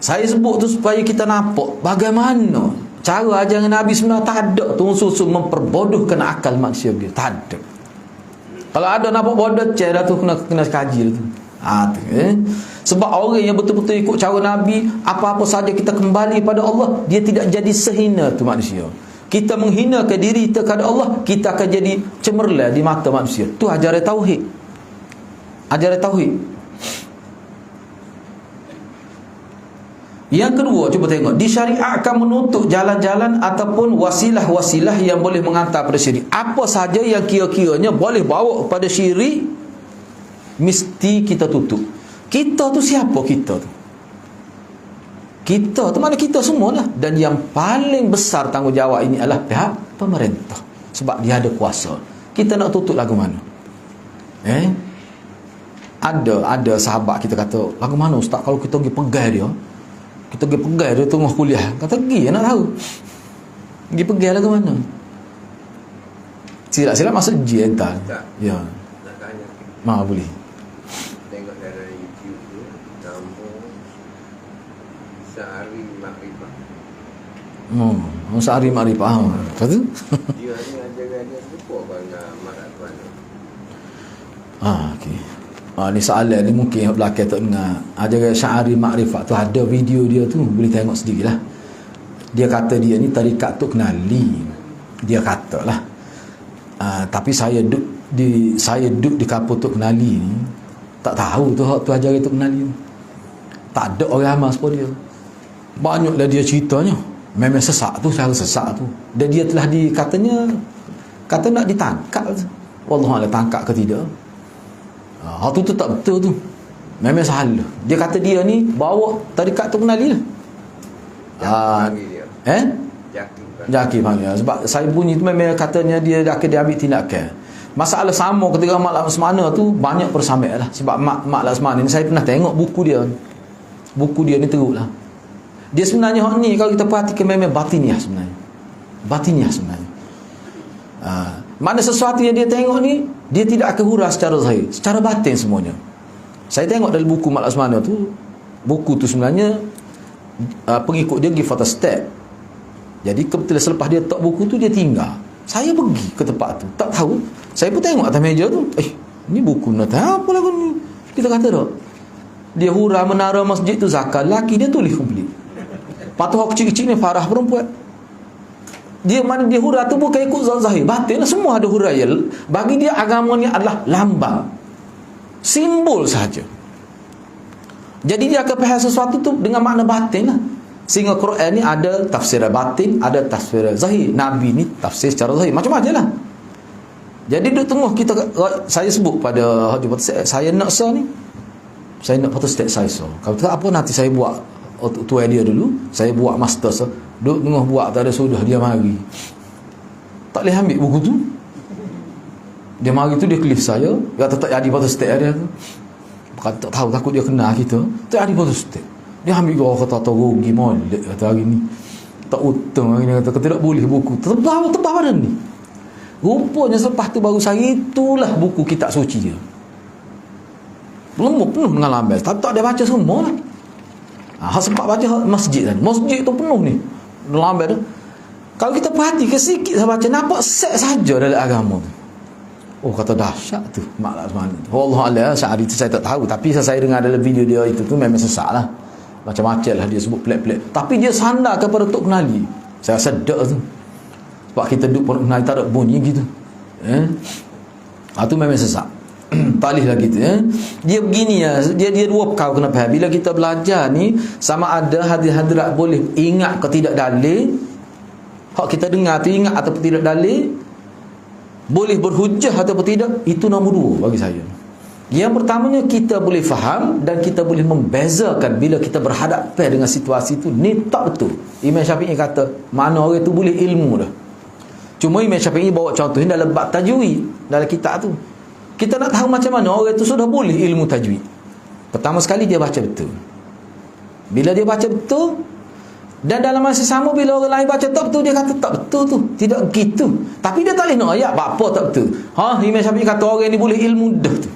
saya sebut tu supaya kita nampak bagaimana cara ajaran Nabi sebenarnya tak ada tu unsur memperbodohkan akal manusia dia, tak ada. Kalau ada nampak bodoh cara tu kena kaji tu. Sebab orang yang betul-betul ikut cara Nabi, apa-apa saja kita kembali pada Allah, dia tidak jadi sehina tu manusia. Kita menghinakan diri kita kepada Allah, kita akan jadi cemerlang di mata manusia. Tu ajaran tauhid. Ajaran tauhid. Yang kedua, cuba tengok, disyariatkan menutup jalan-jalan ataupun wasilah-wasilah yang boleh mengantar pada syirik. Apa saja yang kira-kiranya boleh bawa kepada syirik, mesti kita tutup. Kita tu siapa kita tu? Kita tu mana kita semualah. Dan yang paling besar tanggungjawab ini adalah pihak pemerintah, sebab dia ada kuasa. Kita nak tutup lagu mana? Ada sahabat kita kata, lagu mana ustaz kalau kita pergi pegang dia? Kita pergi pegang dia tengah kuliah. Kata pergi nak tahu. Pergi pegang lagu mana? Silap-silap masuk J entar. Ya. Nak tanya. Boleh. Tengok dalam YouTube tu nama Sa'ari Makrifah. Sa'ari Makrifah. Lepas tu? Dia ni ajaran dia serupa dengan Marat Tuan. Okey. Ni soalan ni mungkin yang belakang tak dengar. Ajaran Sa'ari Makrifah tu ada video dia tu, boleh tengok sendirilah. Dia kata dia ni tarikat tu kenali. Dia katalah. Tapi saya duduk di kapur tu kenali ni, tak tahu tu ajaran tu kenali. Tak ada orang amal seperti dia. Banyaklah dia ceritanya. Memang sesak tu, cara sesak tu. Dan dia telah kata nak ditangkap. Wallahualam tangkap ke tidak. Tu tak betul tu. Memang salah. Dia kata dia ni bawa tarikat tu kenali lah. Jaki panggil. Sebab saya bunyi tu memang katanya dia ambil tindakan. Masalah sama ketika Mak Laksmana tu banyak persamaan lah. Sebab Mak Laksmana ni saya pernah tengok buku dia. Buku dia ni teruk lah. Dia sebenarnya ni kalau kita perhatikan memang batiniah sebenarnya. Batiniah sebenarnya. Mana sesuatu yang dia tengok ni, dia tidak akan hurah secara zahir, secara batin semuanya. Saya tengok dalam buku Mak Laksmana tu, buku tu sebenarnya pengikut dia give a step. Jadi kebetulan selepas dia tak buku tu, dia tinggal. Saya pergi ke tempat tu, tak tahu. Saya pun tengok atas meja tu, ni buku nak apa lagu ni? Kita kata tak, dia hurah menara masjid tu zakat, laki dia tulis komplit. Patuh kecil-kecil ni farah perempuan. Dia mana dia huraian tu bukan ikut zahir, batin lah, semua ada huraian. Bagi dia agama ni adalah lambang, simbol sahaja. Jadi dia akan faham sesuatu tu dengan makna batin lah. Sehingga Quran ni ada tafsir batin, ada tafsir zahir. Nabi ni tafsir secara zahir, macam-macam lah. Jadi duduk tengah kita, saya sebut pada saya nak sah ni, saya nak photostat saya sah. Kalau tak apa nanti saya buat tuai dia dulu, saya buat master sah. Duduk tengah buat tak ada sudah, dia mari. Tak boleh ambil buku tu. Dia mari tu dia klip saya, kata tak jadi photostat dia tu. Bukan tak tahu, takut dia kenal kita. Tak jadi photostat. Dia ambil orang kata rugi molek kata hari ni. Tak utang hari ni, kata tidak boleh buku. Tebal badan ni. Rupanya selepas tu baru saya, itulah buku kitab suci dia. Belum penuh dengan lambai. Tak dia baca semua lah. Sempat baca masjid kan. Masjid tu penuh ni lambai tu. Kalau kita perhati ke sikit saya baca, nampak set saja dalam agama tu. Oh, kata dahsyat tu maklah semana tu. Wallahualam, saat itu saya tak tahu, tapi saya dengar dalam video dia itu tu memang sesak lah. Macam-macam lah dia sebut pelik-pelik. Tapi dia sandar kepada Tok Kenali. Saya sedek tu. Sebab kita duduk Pondok Kenali tak ada bunyi gitu. Itu memang sesak. Tak boleh lah gitu. Dia begini ya. Dia dua perkara kena faham. Bila kita belajar ni, sama ada hadirat boleh ingat ke tidak dalil. Hak kita dengar tu ingat ataupun tidak dalil. Boleh berhujah ataupun tidak. Itu nombor dua bagi saya. Yang pertamanya, kita boleh faham dan kita boleh membezakan bila kita berhadapan dengan situasi itu. Ni tak betul. Imam Syafi'i kata mana orang itu boleh ilmu dah. Cuma Imam Syafi'i bawa contoh ni dalam bab tajwid, dalam kitab tu. Kita nak tahu macam mana orang itu sudah boleh ilmu tajwid. Pertama sekali dia baca betul. Bila dia baca betul, dan dalam masa sama bila orang lain baca tak betul, dia kata tak betul tu, tidak gitu. Tapi dia tak boleh nak ayat apa tak betul. Imam Syafi'i kata orang ni boleh ilmu dah tu.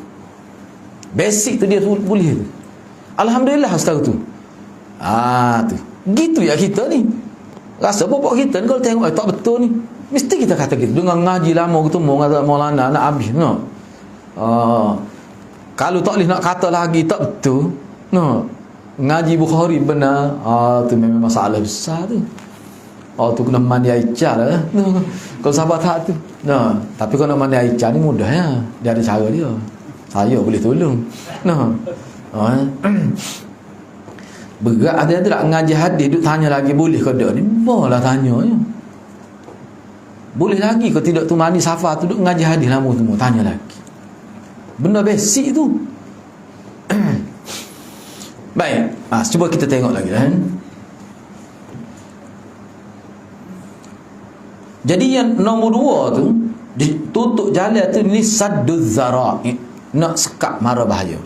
Basic tu dia boleh tu. Alhamdulillah setahu tu. Tu. Gitu ya kita ni. Rasa bapak kita ni kalau tengok tak betul ni, mesti kita kata gitu. Dengan ngaji lama ketemu dengan Maulana nak habis no. Kalau tak boleh nak kata lagi tak betul, no. Ngaji Bukhari benar, tu memang masalah besar tu. Tu kena mandi Aisyah lah. No. Kalau sahabat tak tu. No. Tapi kalau nak mandi Aisyah ni mudah ya. Dia ada cara dia. Saya boleh tolong. No. Berat ada tak ngaji hadis duk tanya lagi boleh ke tak ni? Bolehlah tanya ya. Boleh lagi ke tidak tu mandi safar tu duk ngaji hadis lama semua, tanya lagi. Benda basic tu. Baik, cuba kita tengok lagi kan. Jadi yang nombor dua tu, ditutup jalan tu ni sadduz zara'i, nak sekat mara bahaya.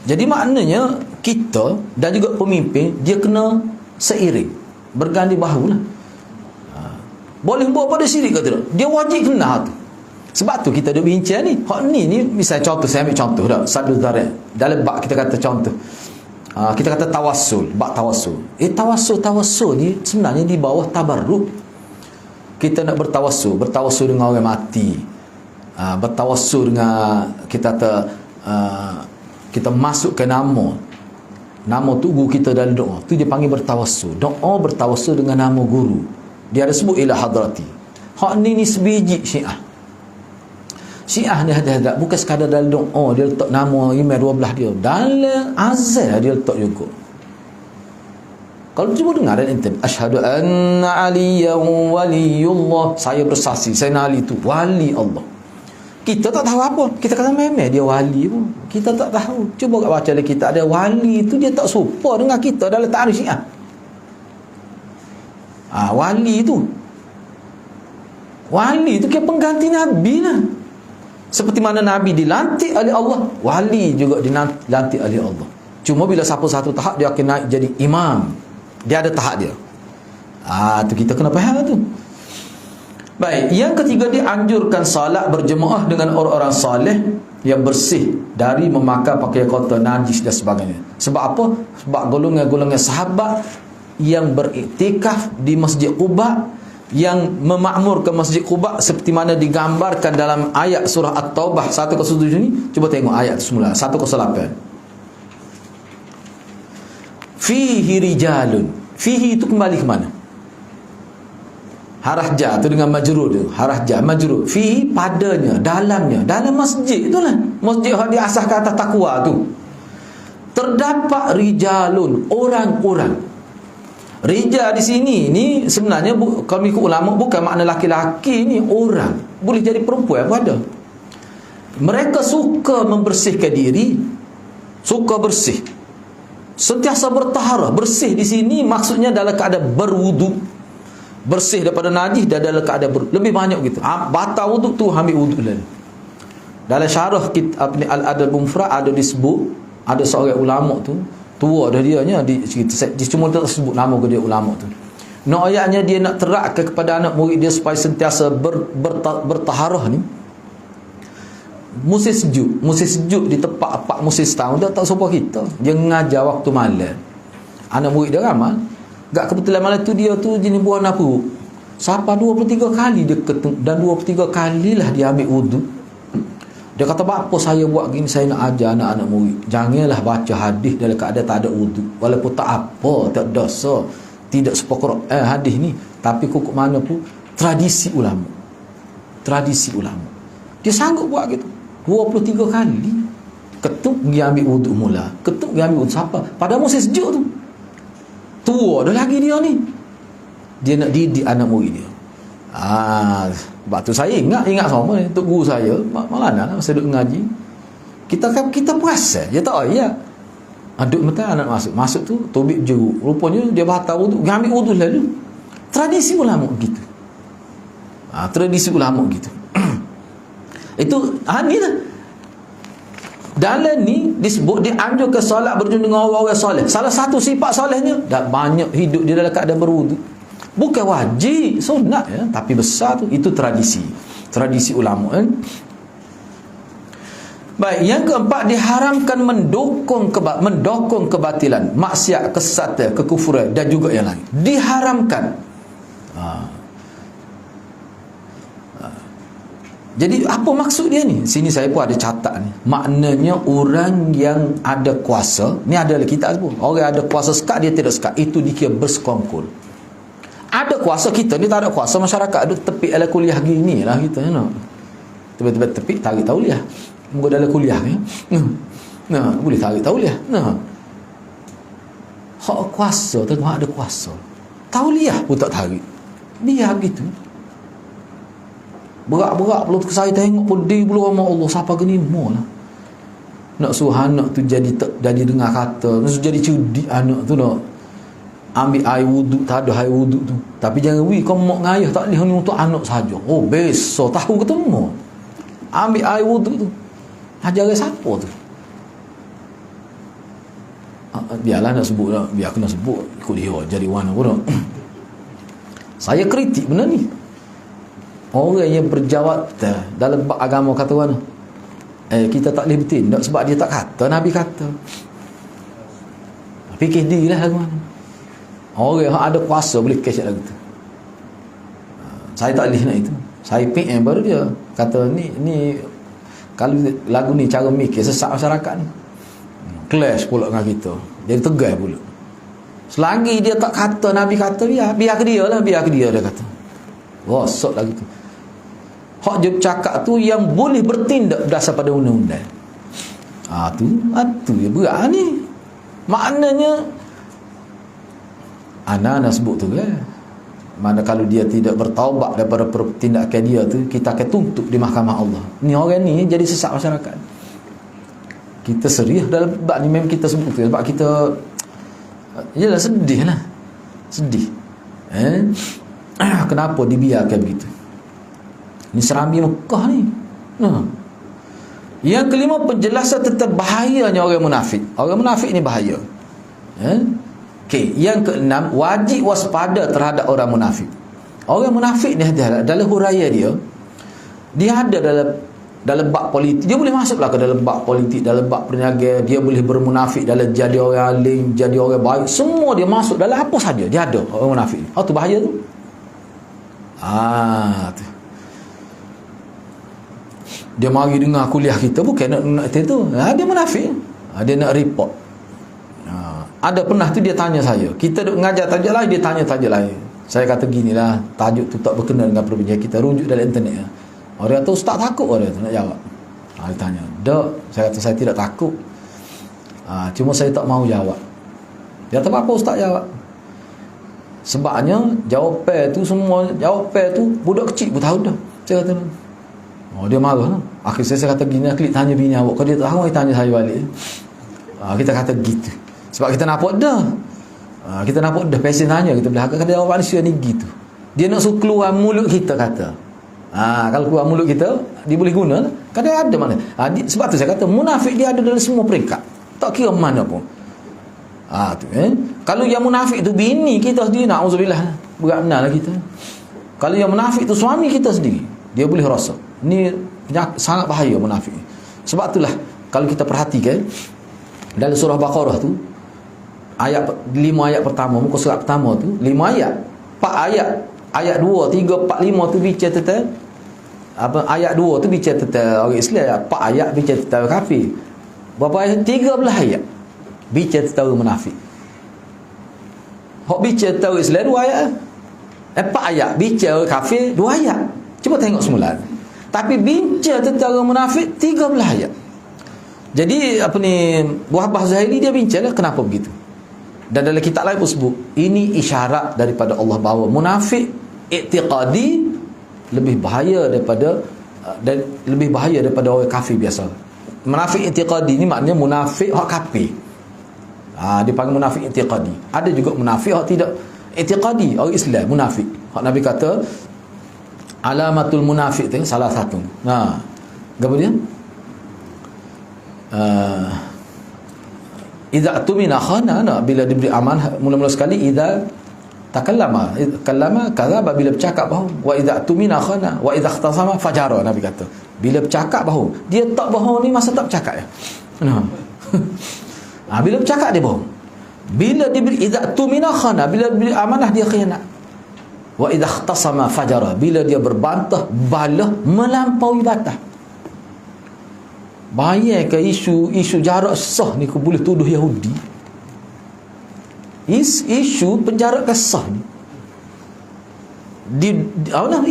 Jadi maknanya kita dan juga pemimpin dia kena seiring, berganding bahu lah. Boleh buat pada syirik ke tidak? Dia wajib kena tu. Sebab tu kita ada bincang ni. Hak ni misalnya contoh, saya ambil contoh dah. Sadduz zara'i. Dalam bab kita kata contoh. Kita kata tawassul, bab tawassul. Tawassul ni sebenarnya di bawah tabarruk. Kita nak bertawassul dengan orang mati. Bertawassul dengan kita kita masuk ke nama tu guru kita dalam doa. Tu dia panggil bertawassul. Doa bertawassul dengan nama guru. Dia ada sebut ila hadrati. Hak ni sebiji Syiah. Syiah ni hadap bukan sekadar dalam doa dia letak nama email 12 dia. Dalam azan dia letak juga. Kalau cuba dengar dalam internet, asyhadu anna aliyan waliyullah, saya bersaksi saya Ali tu wali Allah. Kita tak tahu apa, kita kata memang dia wali pun. Kita tak tahu. Cuba kat baca dalam kitab ada wali tu dia tak serupa dengan kita dalam ta'arif Syiah. Wali tu kira pengganti Nabi lah. Seperti mana Nabi dilantik oleh Allah, wali juga dilantik oleh Allah. Cuma bila siapa satu tahap dia akan naik jadi imam. Dia ada tahap dia. Tu kita kena faham tu. Baik, yang ketiga dia anjurkan salat berjemaah dengan orang-orang saleh yang bersih dari memakai pakaian kotor, najis dan sebagainya. Sebab apa? Sebab golongan-golongan sahabat yang beriktikaf di Masjid Quba, yang memakmurkan Masjid Quba seperti mana digambarkan dalam ayat surah At-Taubah 107 ni. Cuba tengok ayat semula 108. Fihi rijalun, Fihi itu kembali ke mana? Harah ja tu dengan majrur tu. Harah ja majrur. Fihi padanya, dalamnya, dalam masjid itulah. Masjid yang diasaskan atas takwa tu. Terdapat rijalun, orang-orang. Rijal di sini ni sebenarnya kalau ikut ulama bukan makna laki-laki ni, orang. Boleh jadi perempuan pun ada. Mereka suka membersihkan diri, suka bersih. Sentiasa bertaharah. Bersih di sini maksudnya dalam keadaan berwuduk. Bersih daripada najis dan dalam keadaan lebih banyak gitu. Batal wuduk tu ambil wuduk lalu. Dalam syarah Al-Adab Mufrad ada disebut, ada seorang ulama tu, tua dah dia nya di cuma tak sebut nama ke dia ulama tu. Nak ayatnya dia nak terangkan kepada anak murid dia supaya sentiasa bertaharah ni. Musim sejuk di tempat musim setahun dia tak serupa kita. Dia mengajar waktu malam. Anak murid dia ramal. Gak kebetulan malam tu dia tu jenis buah napu. Sampai 23 kali dia dan 23 kalilah dia ambil wuduk. Dia kata, "Bapa saya buat gini, saya nak ajar anak-anak murid. Janganlah baca hadis dalam keadaan tak ada wuduk. Walaupun tak apa, tak dosa, tidak sepokok hadis ni, tapi kok mana pun tradisi ulama. Tradisi ulama. Dia sanggup buat gitu. 23 kali. Ketuk dia ambil wuduk mula. Ketuk dia ambil wuduk siapa? Pada musim sejuk tu. Tua dah lagi dia ni. Dia nak didik anak murid dia. Sebab tu saya ingat sama ni, tok guru saya, Maulana saya duduk ngaji. Kita puasa. Dia tak ya. Aduk mata anak masuk tu tobik jeruk. Rupanya dia batal wuduk, dia ambil wuduk lalu. Tradisi ulama gitu. Tradisi ulama gitu. Itu ni lah. Dalam ni disebut dianjurkan solat berjumpa dengan orang-orang soleh. Salah satu sifat solehnya dah banyak hidup di dalam keadaan berwuduk. Bukan wajib, sunat ya, tapi besar tu itu tradisi. Tradisi ulama kan. Baik, yang keempat diharamkan mendokong kebatilan, maksiat, kesesatan, kekufuran dan juga yang lain. Diharamkan. Jadi apa maksud dia ni? Sini saya pun ada catat ni. Maknanya orang yang ada kuasa, ni ada kita sebut. Orang ada kuasa sekat, dia tidak sekat. Itu dikira bersekongkol. Ada kuasa, kita ni tak ada kuasa. Masyarakat ada tepik ala kuliah gini lah kita. Tepik-tepik tepik tarik tauliah. Moga dalam kuliah ni. Boleh tarik tauliah. Hak kuasa, tengok ada kuasa. Tauliah pun tak tarik. Biar begitu. Berat-berat perlu saya tengok pedih pula sama Allah siapa gini mo lah. Nak suruh anak tu jadi dengar kata, nak jadi cerdik anak tu nak ambil air wuduk, tak ada air wuduk tu. Tapi jangan kau mau ngayah tak boleh ni untuk anak saja. Oh besok tahu ketemu. Ambil air wuduk tu. Ajar siapa tu? Biarlah nak sebut lah, biar kena sebut ikut dia jadi warna pun. Saya kritik benda ni. Orang yang berjawatan dalam agama kata mana? Kita tak boleh bertindak sebab dia tak kata, Nabi kata. Fikir diri lah mana. Orang yang ada kuasa boleh kecek lagu tu. Saya tak boleh nak itu. Saya PM baru dia kata ni kalau lagu ni cara mikir sesak masyarakat ni. Clash pula dengan kita. Jadi tegas pula. Selagi dia tak kata Nabi kata, biar ke dia lah, biar ke dia kata. Rosak lagi tu. Hak je cakap tu yang boleh bertindak berdasar pada undang-undang. Tu ya berat ni. Maknanya anak sebut tu kan. Mana kalau dia tidak bertaubat daripada tindakan dia tu, kita akan tuntut di mahkamah Allah. Ni orang ni jadi sesak masyarakat. Kita serius dalam bab ni, memang kita sebut tu sebab kita yalah sedih lah. Sedih. Kenapa dibiarkan begitu? Ni serambi Mekah ni. Yang kelima, penjelasan tentang bahayanya orang munafik. Orang munafik ni bahaya. Okey, yang keenam, wajib waspada terhadap orang munafik. Orang munafik ni dalam huraya dia ada dalam bab politik. Dia boleh masuklah ke dalam bab politik, dalam bab perniagaan. Dia boleh bermunafik dalam jadi orang alim, jadi orang baik. Semua dia masuk dalam apa saja. Dia ada orang munafik. Tu bahaya tu. Tu. Dia mari dengar kuliah kita bukan nak tu. Dia munafik. Dia nak report. Ada pernah tu dia tanya saya, kita duk mengajar tajuk lain, dia tanya tajuk lain. Saya kata ginilah, tajuk tu tak berkenaan dengan perbincangan kita, rujuk dalam internet. Orang kata ustaz takut orang tu nak jawab. Dia tanya, "Dok," saya kata saya tidak takut. Cuma saya tak mau jawab. Dia kata, "Apa ustaz jawab?" Sebabnya jawapan tu semua, jawapan tu budak kecil pun tahu dah. Saya kata, dia marah lah. Akhirnya saya kata gini, klik tanya bini awak, kalau dia tahu dia tanya saya balik. Kita kata gitu. Sebab kita nampak dah. Kita nampak dah pesen tanya, kita bilang kadang orang manusia ni gitu. Dia nak suruh keluar mulut kita kata. Kalau keluar mulut kita, dia boleh guna. Kadang ada mana. Sebab tu saya kata munafik dia ada dalam semua peringkat. Tak kira mana pun. Kalau yang munafik tu bini kita sendiri, na'udzubillah, berat benar lah kita. Kalau yang munafik tu suami kita sendiri, dia boleh rasa. Ni sangat bahaya munafik. Sebab itulah kalau kita perhatikan dalam surah Baqarah tu, 5 ayat pertama, muka surat pertama tu 5 ayat, 4 ayat, ayat 2, 3, 4, 5 tu bicara tentang ayat 2 tu bicara tentang orang Islam, 4 ayat bicara tentang kafir. Berapa ayat? 13 ayat bicara tentang orang munafik. Hak bicara tentang orang Islam 2 ayat, 4 ayat bicara kafir 2 ayat. Cuba tengok semula. Tapi bincang tentang orang munafik 13 ayat. Jadi Wahbah Zahiri dia bincang lah kenapa begitu. Dan dalam kitab lain pun sebut, ini isyarat daripada Allah bahawa munafik i'tiqadi lebih bahaya daripada orang kafir biasa. Munafik i'tiqadi ni maknanya munafik hak kafir. Dia panggil munafik i'tiqadi. Ada juga munafik hak tidak i'tiqadi, orang Islam munafik. Hak Nabi kata alamatul munafik tu salah satu. Apa dia? Idza tumina khana, bila diberi amanah, mula-mula sekali idza takallama kadzaba, bila bercakap bohong. Wa idza tumina khana wa idza ikhtasama fajara, Nabi kata bila bercakap bohong. Dia tak bohong ni masa tak bercakap ya. Bila bercakap dia bohong. Bila diberi idza tumina khana, bila diberi amanah dia khianat. Wa idza ikhtasama fajara, bila dia berbantah balah melampaui batas. Bayangkan isu jarak sah ni, kau boleh tuduh Yahudi. Isu penjarakan sah ni,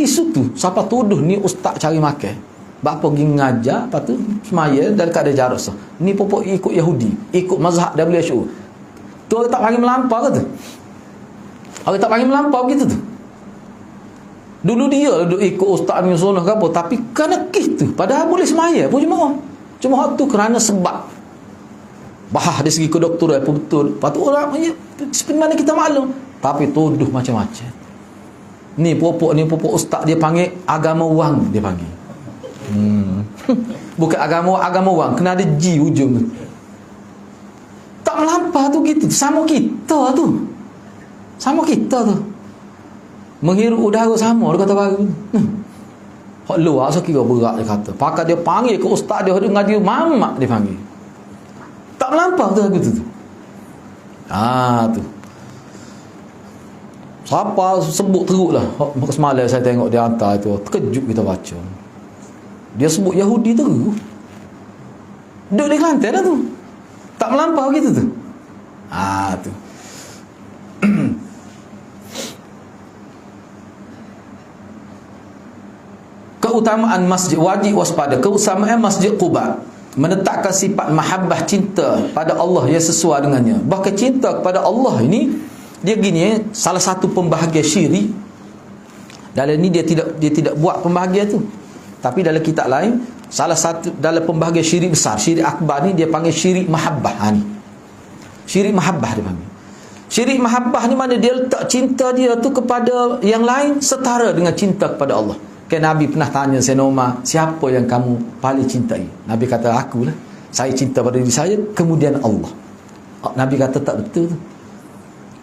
isu tu siapa tuduh ni ustaz cari makan, bapa pergi ngajar, lepas tu semaya dalam keadaan jarak sah. Ni pokok ikut Yahudi, ikut mazhab WHO. Tu orang tak panggil melampau ke tu? Orang tak panggil melampau gitu tu. Dulu dia duduk ikut ustaz ni sunnah ke apa, tapi kerana kes tu, padahal boleh semaya pun cuma hak tu kerana sebab bahas dari segi kedoktoran apa betul. Lepas tu orang seperti mana kita maklum, tapi tuduh macam-macam. Ni pokok ustaz dia panggil agama wang, dia panggil. Bukan agama wang, kena ada G ujung tu. Tak melampau tu gitu, sama kita tu. Menghirup udara sama, dia kata baru. Hak luar so kira berat, dia kata. Pakat dia panggil ke ustaz dia ngaji mamak, dia panggil. Tak melampau tu lagu tu. Tu. Siapa sebut teruk lah. Semalam saya tengok dia hantar itu, terkejut kita baca. Dia sebut Yahudi teruk. Duduk di Kelantan lah tu. Tak melampau gitu tu. Tu. Keutamaan masjid, wajib waspada. Keutamaan Masjid Quba menetapkan sifat mahabbah, cinta pada Allah yang sesuai dengannya. Bahkan cinta kepada Allah ini, dia gini, salah satu pembahagian syirik. Dalam ni dia tidak buat pembahagian tu. Tapi dalam kitab lain, salah satu dalam pembahagian syirik besar, syirik akbar ni dia panggil syirik mahabbah. Ni syirik mahabbah dia panggil. Syirik mahabbah ni mana dia letak cinta dia tu kepada yang lain setara dengan cinta kepada Allah. Kan Nabi pernah tanya Sayyidina Umar, siapa yang kamu paling cintai? Nabi kata, akulah. Saya cinta pada diri saya, kemudian Allah. Nabi kata tak betul tu.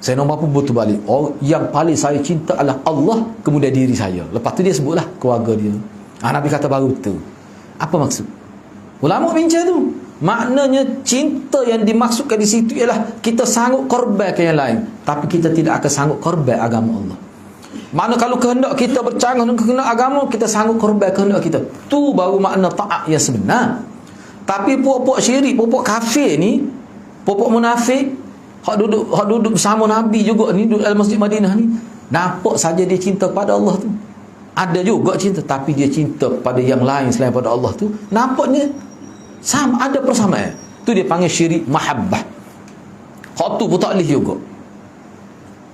Sayyidina Umar pun betul balik. Yang paling saya cinta adalah Allah, kemudian diri saya. Lepas tu dia sebutlah keluarga dia. Nabi kata baru betul. Apa maksud? Ulama bincang tu. Maknanya cinta yang dimaksudkan di situ ialah kita sanggup korbankan yang lain, tapi kita tidak akan sanggup korban agama Allah. Mana kalau kehendak kita bercanggah dengan kehendak agama, kita sanggup korban kehendak kita. Tu baru makna taat yang sebenar. Tapi pokok syirik, pokok kafir ni, pokok munafik, hak duduk bersama Nabi juga ni, duduk dalam Masjid Madinah ni, nampak saja dia cinta kepada Allah tu. Ada juga cinta, tapi dia cinta kepada yang lain selain pada Allah tu, nampaknya sama, ada persamaan. Tu dia panggil syirik mahabbah. Hak tu pun tak boleh juga.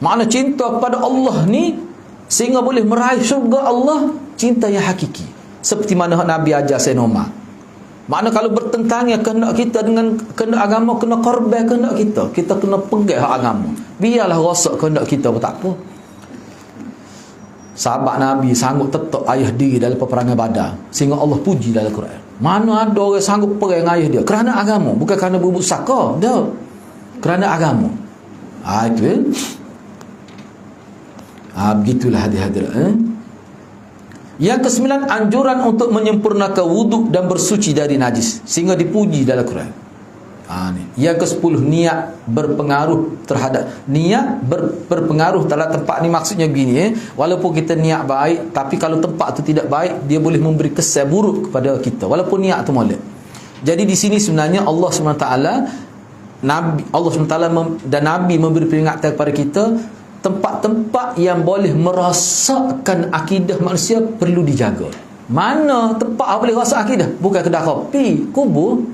Makna cinta kepada Allah ni sehingga boleh meraih syurga Allah, cinta yang hakiki. Seperti mana Nabi ajar Sayyidina Umar. Makna kalau bertentangnya kehendak kita dengan kehendak agama, kena korban kehendak kita. Kita kena pegang hak agama. Biarlah rosak kehendak kita pun tak apa. Sahabat Nabi sanggup tetap ayah dia dalam peperangan Badar, sehingga Allah puji dalam Quran. Mana ada orang sanggup perang ayah dia kerana agama, bukan kerana berebut saka, dah. Kerana agama. Itu begitulah hadirin. Yang kesembilan, anjuran untuk menyempurnakan wuduk dan bersuci dari najis, sehingga dipuji dalam Quran. Yang ke-10, niat berpengaruh terhadap berpengaruh dalam tempat ni. Maksudnya begini, walaupun kita niat baik, tapi kalau tempat tu tidak baik, dia boleh memberi kesan buruk kepada kita walaupun niat tu molek. Jadi di sini sebenarnya Allah SWT dan Nabi memberi peringatan kepada kita, tempat-tempat yang boleh merosakkan akidah manusia perlu dijaga. Mana tempat yang boleh rosak akidah? Bukan kedai kopi, kubur.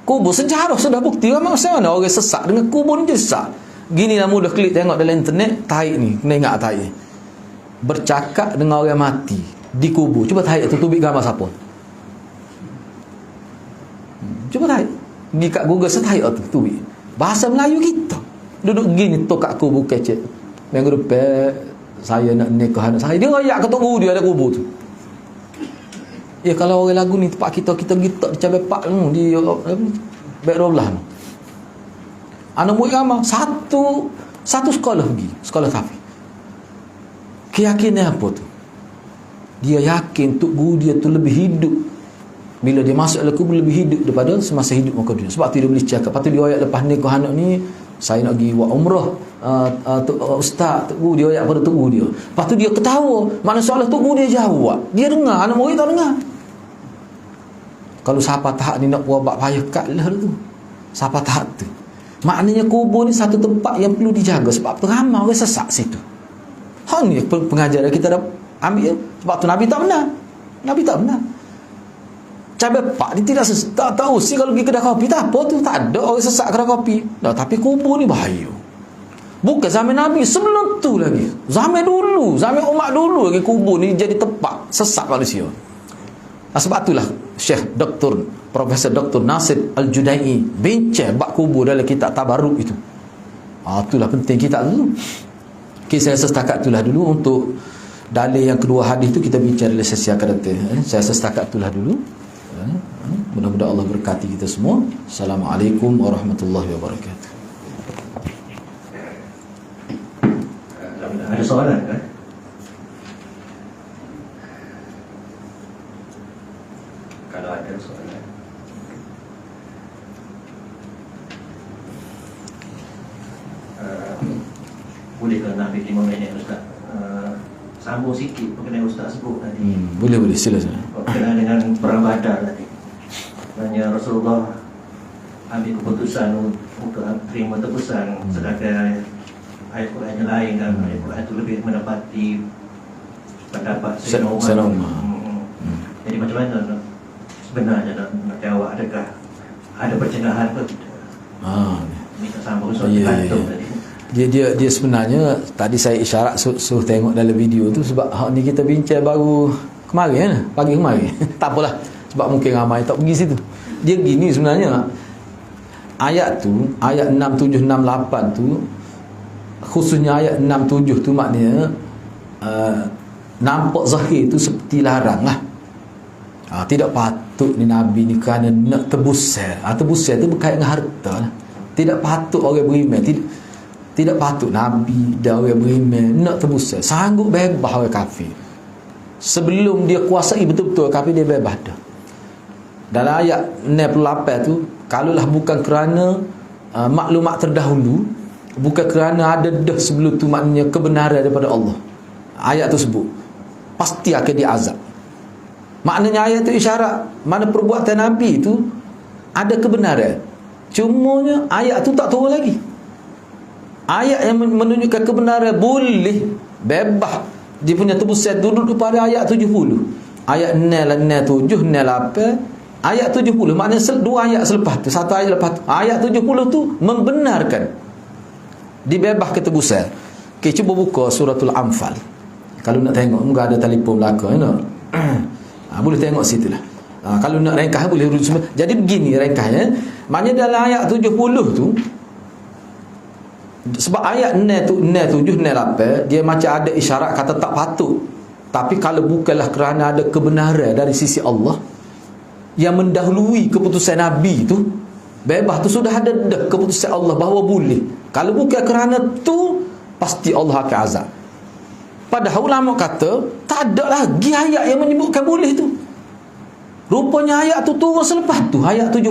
Kubur sejarah sudah bukti ramai macam mana orang sesak dengan kubur ni, sesak. Gini lah, mudah klik tengok dalam internet, taik ni, kena ingat taik. Bercakap dengan orang mati di kubur. Cuba taik tu, tubik gambar siapa? Cuba taik. Di kat Google setaik tu, tubik. Bahasa Melayu kita. Duduk gini tu kat kubur kecek. Minggu depan saya nak nikah anak saya. Dia royak ke tunggu dia ada kubur tu. Ya, kalau orang lagu ni tempat kita pergi tak dicabai pak tu, dia baik 12 tu. Anak murid ramai, satu sekolah pergi, sekolah kafir. Keyakinan apa tu? Dia yakin tok guru dia tu lebih hidup. Bila dia masuk dalam kubur lebih hidup daripada semasa hidup muka dunia. Sebab tu dia boleh cakap. Lepas tu dia royak lepas nikah anak ni, saya nak pergi buat umrah. Ustaz tok guru dia royak pada tok guru dia. Lepas tu dia ketawa. Mana soalan tok guru dia jawab. Dia dengar, anak murid tak dengar. Kalau siapa tahap ni nak buat payah kat lah tu. Siapa tahap tu. Maknanya kubur ni satu tempat yang perlu dijaga. Sebab tu ramai orang sesak situ. Ni pengajaran kita dah ambil. Sebab tu Nabi tak benar. Nabi tak benar. Cabai pak dia tidak tak tahu sih kalau pergi kedai kopi tak apa tu. Tak ada orang sesak kedai kopi. Tapi kubur ni bahaya. Bukan zaman Nabi, sebelum tu lagi. Zaman dulu, zaman umat dulu lagi kubur ni jadi tempat sesak manusia. Sebab itulah Syekh Dr. Profesor Dr. Nasir Al-Judai bincang bab kubur dalam kitab Tabarruk itu. Itulah penting kitab tu. Okay, saya setakat itulah dulu. Untuk dalil yang kedua hadis tu kita bincang dalam sesi akan datang. Saya setakat itulah dulu. Mudah-mudahan Allah berkati kita semua. Assalamualaikum warahmatullahi wabarakatuh. Ada soalan kan? Kalau ada soalan. Boleh ke nak ambil 5 minit Ustaz? Sambung sikit mengenai Ustaz sebut tadi. Boleh silakan. Berkenaan dengan perang Badar tadi. Sebenarnya Rasulullah ambil keputusan untuk terima tebusan, sedangkan ayat Quran yang lain dan ayat Quran itu lebih mendapati pendapat Sayyidina Umar. Jadi macam mana sebenarnya nak jawab, adakah ada percengahan ke tidak? Minta sambung soal kantung tadi. Dia sebenarnya tadi saya isyarat suruh tengok dalam video tu, sebab hak ni kita bincang baru kemarin, pagi kemarin. Tak apalah, sebab mungkin ramai tak pergi situ. Dia gini sebenarnya, ayat tu, ayat 6, 7, 6, 8 tu, khususnya ayat 6, 7 tu maknanya nampak zahir tu seperti larang lah. Tidak patut ni Nabi ni kerana nak tebusan. Tebusan tu berkait dengan harta lah. Tidak patut orang beriman, tidak patut Nabi dan orang beriman nak tebusan. Sanggup bebas orang kafir. Sebelum dia kuasai betul-betul kafir, dia bebas dah. Dalam ayat 68 tu, kalaulah bukan kerana maklumat terdahulu, bukan kerana ada dah sebelum tu, maknanya kebenaran daripada Allah, ayat tu sebut pasti akan diazab. Maknanya ayat tu isyarat mana perbuatan Nabi tu ada kebenaran. Cumanya ayat tu tak turun lagi. Ayat yang menunjukkan kebenaran boleh bebas dia punya tebusan duduk pada ayat 70. Ayat 7, 8. Ayat 70 maknanya dua ayat selepas tu, satu ayat lepas tu. Ayat 70 tu membenarkan dibebas ketebusan. Okey, cuba buka suratul Anfal. Kalau nak tengok, moga ada telefon belakang, you know. Boleh tengok situ lah. Kalau nak ringkas boleh urut semua. Jadi begini ringkasnya. Maknanya dalam ayat 70 tu, sebab ayat 7, 8 dia macam ada isyarat kata tak patut. Tapi kalau bukanlah kerana ada kebenaran dari sisi Allah yang mendahului keputusan Nabi tu, bebas tu sudah ada dah keputusan Allah bahawa boleh. Kalau bukan kerana tu, pasti Allah akan azab. Padahal ulama kata tak ada lagi ayat yang menyebutkan boleh tu. Rupanya ayat tu turun selepas tu, ayat 70.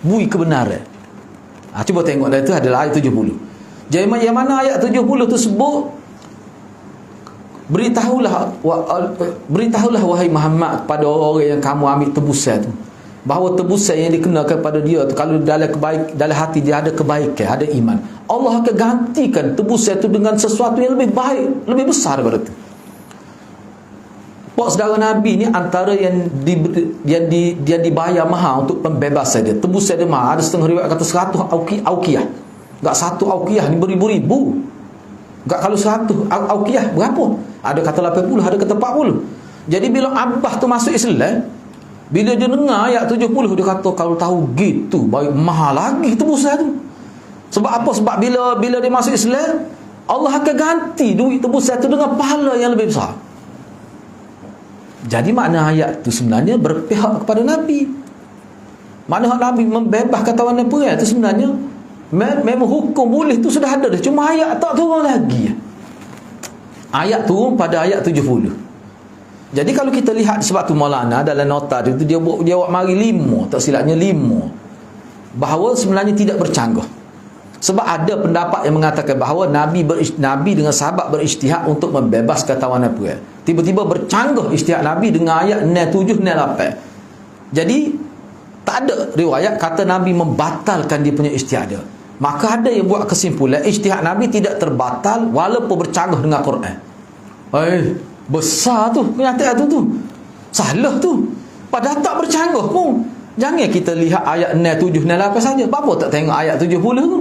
Bui kebenaran. Cuba tengok dah, itu adalah ayat 70. Jadi yang mana ayat 70 tu sebut, beritahulah wahai Muhammad kepada orang yang kamu ambil tebusan tu, bahawa tebusan yang dikenakan pada dia tu, kalau dalam hati dia ada kebaikan, ada iman, Allah akan gantikan tebusan tu dengan sesuatu yang lebih baik, lebih besar daripada tu. Pak saudara Nabi ni antara yang dibayar mahal untuk pembebasan dia. Tebusan dia mahal. Ada setengah riwayat kata 100 auqiyah. Tak satu auqiyah ni beribu-ribu. Tak kalau 100 auqiyah berapa? Ada kata 80, ada kata 40. Jadi bila Abbas tu masuk Islam, bila dia dengar ayat 70, dia kata kalau tahu gitu baik mahal lagi tebusan tu. Sebab apa? Sebab bila dia masuk Islam, Allah akan ganti duit tebusan tu dengan pahala yang lebih besar. Jadi makna ayat tu sebenarnya berpihak kepada Nabi. Makna Nabi membebaskan tawanan perang tu sebenarnya memang hukum boleh tu sudah ada dah. Cuma ayat tak turun lagi. Ayat turun pada ayat 70. Jadi kalau kita lihat sebab tu Maulana dalam nota tu dia buat mari 5, tak silapnya 5. Bahawa sebenarnya tidak bercanggah. Sebab ada pendapat yang mengatakan bahawa Nabi dengan sahabat berijtihad untuk membebaskan tawanan perang. Tiba-tiba bercanggah ijtihad Nabi dengan ayat 7, 8. Jadi tak ada riwayat kata Nabi membatalkan dia punya ijtihad dia. Maka ada yang buat kesimpulan ijtihad Nabi tidak terbatal walaupun bercanggah dengan Quran. Besar tu kenyataan tu. Salah tu. Padahal tak bercanggah pun. Jangan kita lihat ayat 7, 8 saja. Apa tak tengok ayat 70 tu?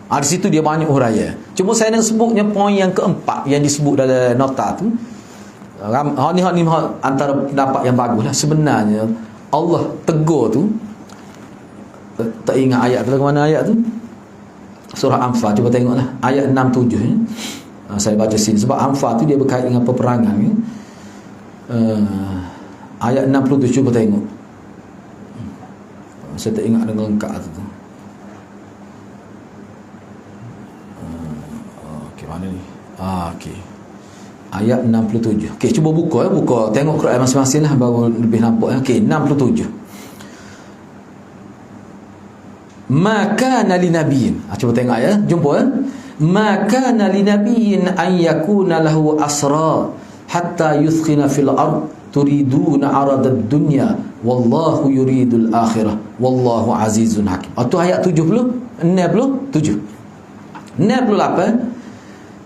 Di situ dia banyak huraian. Cuma saya nak sebutnya poin yang keempat yang disebut dalam nota tu. Ni antara pendapat yang baguslah. Sebenarnya Allah tegur tu, tak ingat ayat tu, mana ayat tu? Surah Anfal, cuba tengoklah ayat 6-7 ya. Saya baca sini sebab Anfal tu dia berkait dengan peperangan ya. Ayat 67 cuba tengok. Saya tak ingat dengan lengkap tu. Mana ni? Okey. Ayat 67. Okey, cuba buka buka tengok Quran masing-masing lah baru lebih nampak. Okey, 67. Maka nali nabiyin. Cuba tengok ya. Jumpa ya. Maka nali nabiyin an yakuna lahu asra hatta yuthkhina fil ard turiduna aradad dunya wallahu yuridul akhirah wallahu azizun hakim. Itu ayat 70, 67. 68.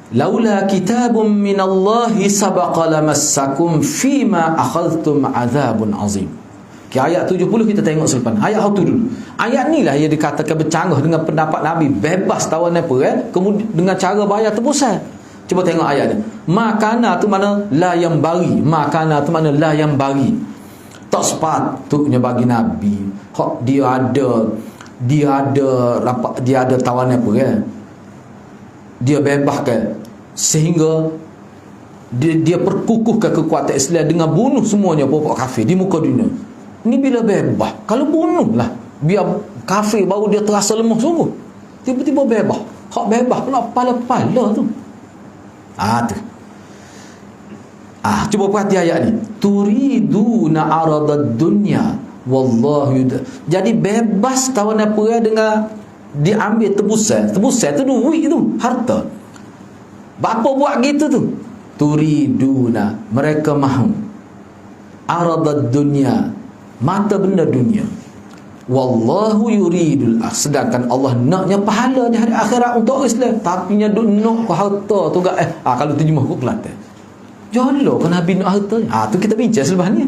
Laula kitabun minallahi sabaqa lamassakum fima akhadhtum azabun azim. Ayat 70 kita tengok selepas. Ayat tu dulu. Ayat ni lah yang dikatakan bercanggah dengan pendapat Nabi bebas tawanan perang kemudian dengan cara bayar tebusan. Cuba tengok ayat ni. Makana tu mana la yang bagi. Makana tu mana la yang bagi. Tak sepatutnya bagi Nabi. Hak dia ada tawanan perang. Dia bebaskan sehingga dia perkukuhkan kekuatan Islam dengan bunuh semuanya pokok kafir di muka dunia. Ini bila bebas. Kalau bunuhlah biar kafir baru dia terasa lemah sungguh. Tiba-tiba bebas. Hak bebas pula pala-pala tu. Tu. Cuba perhati ayat ni. Turiduna aradad dunya wallahu jadi bebas tawanan perang dengan diambil tebusan. Tebusan tu duit tu, harta. Bapa buat gitu tu? Turiduna, mereka mahu aradad dunya, mata benda dunia. Wallahu yuridul sedangkan Allah naknya pahala di hari akhirat untuk orang Islam, tapi nya duk nak ke harta tu gak kalau terjemah ke Kelantan jolo kan Nabi nak harta tu kita bincang selepas ni.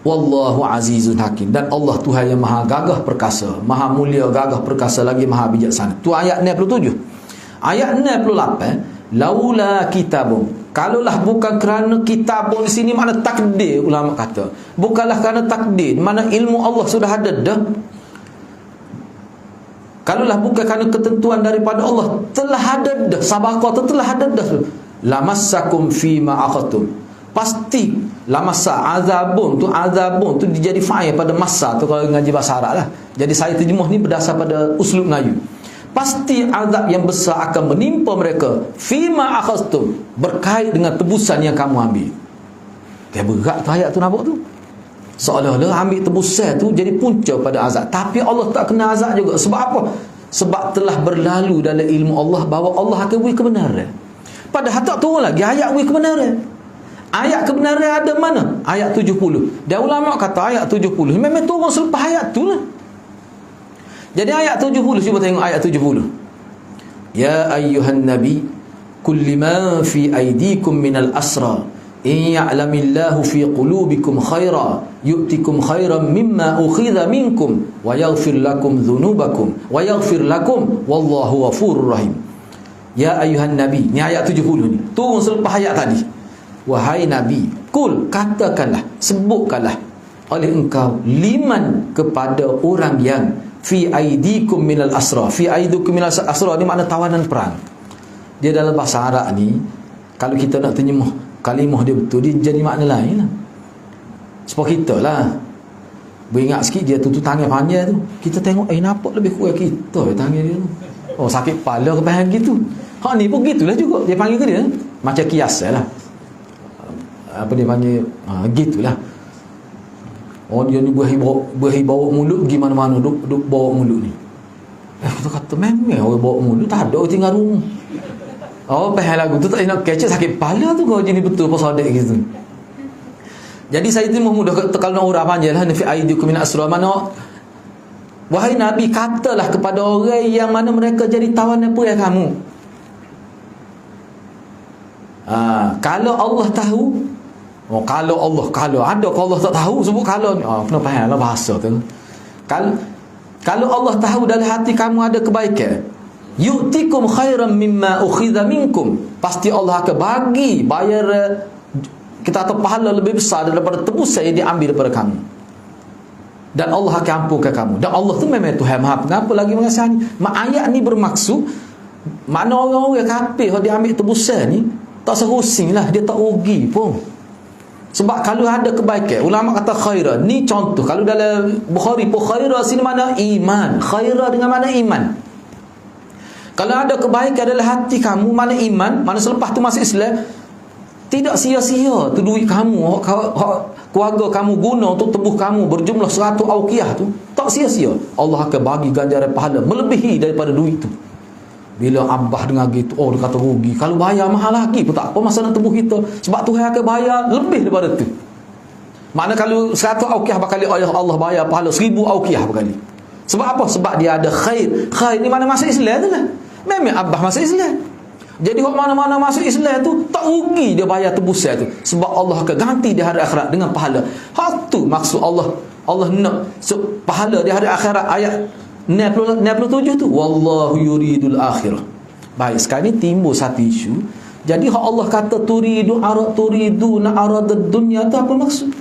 Wallahu azizun hakim, dan Allah Tuhan yang maha gagah perkasa, maha mulia gagah perkasa lagi maha bijaksana. Tu ayat 67. Ayat 68, laula kitabun, kalaulah bukan kerana kitabun di sini mana takdir, ulama kata bukanlah kerana takdir, mana ilmu Allah sudah ada dah. Kalaulah bukan kerana ketentuan daripada Allah, telah ada dah sabaqah, telah ada dah. Lamassakum fima akhadtum, pasti lamassa azabun tu dijadi fa'il pada masa tu kalau ngaji bahasa Arab lah. Jadi saya terjemah ni berdasar pada uslub Melayu. Pasti azab yang besar akan menimpa mereka fima akhadtum, berkait dengan tebusan yang kamu ambil. Dia berat tu ayat tu nampak tu. Seolah-olah ambil tebusan tu jadi punca pada azab. Tapi Allah tak kena azab juga. Sebab apa? Sebab telah berlalu dalam ilmu Allah bahawa Allah akan beri kebenaran. Padahal tak turun lagi ayat beri kebenaran. Ayat kebenaran ada mana? Ayat 70. Dan ulama kata ayat 70 memang turun selepas ayat tu lah. Jadi ayat 70, cuba tengok ayat 70. Ya ayyuhan nabi kulli ma fi aydikum minal asra in ya'lamillahu fi qulubikum khaira yu'tikum khairan mimma ukhidha minkum wa yaghfir lakum dhunubakum wa yaghfir lakum wallahu ghafurur rahim. Ya ayyuhan nabi, ni ayat 70 ni turun selepas ayat tadi. Wahai nabi, kul, katakanlah, sebutkanlah oleh engkau liman, kepada orang yang fi aidikum minal asra. Fi aidikum minal asra ni makna tawanan perang. Dia dalam bahasa Arab ni, kalau kita nak terjemah kalimah dia betul, dia jadi makna lain lah. Sebab kita lah beringat sikit dia tu tangan panjang tu, kita tengok nampak lebih kuat kita tangan dia tu. Oh, sakit kepala ke bahan gitu. Hak ni pun gitulah juga dia panggil ke dia, macam kias lah. Apa dia panggil gitulah. Oh, dia ni bawa mulut pergi mana-mana, duk bawa mulut ni. Kita kata memang orang bawa mulut, tak ada orang tinggal rumah. Oh, pahal lagu tu tak nak kecek sakit kepala tu kau jenis betul pasal adik gitu. Jadi saya tu mudah kalau nak urang panjang lah fi aidikum min asra, mana wahai nabi, katalah kepada orang yang mana mereka jadi tawanan perang kamu. Kalau Allah tahu, kalau Allah tak tahu sebut kalau ni. Kena faham lah bahasa tu. Kalau Allah tahu dalam hati kamu ada kebaikan, yu'tikum khairan mimma ukhidha minkum, pasti Allah akan bagi bayar kita atau pahala lebih besar daripada tebusan yang diambil daripada kamu. Dan Allah akan ampunkan kamu. Dan Allah tu memang Tuhan Maha Pengampun lagi mengasihi. Ayat ni bermaksud mana orang-orang kafir kalau dia ambil tebusan ni tak serusing lah, dia tak rugi pun. Sebab kalau ada kebaikan, ulama kata khairah. Ni contoh, kalau dalam Bukhari pun khairah sini mana iman. Khairah dengan mana iman. Kalau ada kebaikan dalam hati kamu, mana iman, mana selepas tu masuk Islam, tidak sia-sia tu duit kamu, keluarga kamu guna untuk tebuh kamu berjumlah 100 auqiyah tu, tak sia-sia. Allah akan bagi ganjaran pahala melebihi daripada duit tu. Bila abah dengar gitu, dia kata rugi. Kalau bayar mahal lagi pun tak apa, masa nak tebuh kita. Sebab Tuhan akan bayar lebih daripada tu. Makna kalau 100 auqiyah berkali Allah bayar pahala 1000 auqiyah berkali. Sebab apa? Sebab dia ada khair. Khair ni mana masuk Islam tu lah. Memang abah masuk Islam. Jadi mana-mana masuk Islam tu tak rugi dia bayar tebusan tu. Sebab Allah akan ganti di hari akhirat dengan pahala. Hak tu maksud Allah. Allah nak pahala di hari akhirat. Ayat 67 tu, wallahu yuridul akhirah. Baik, sekarang ni timbul satu isu. Jadi hak Allah kata turiduna aradad dunya tu apa maksud?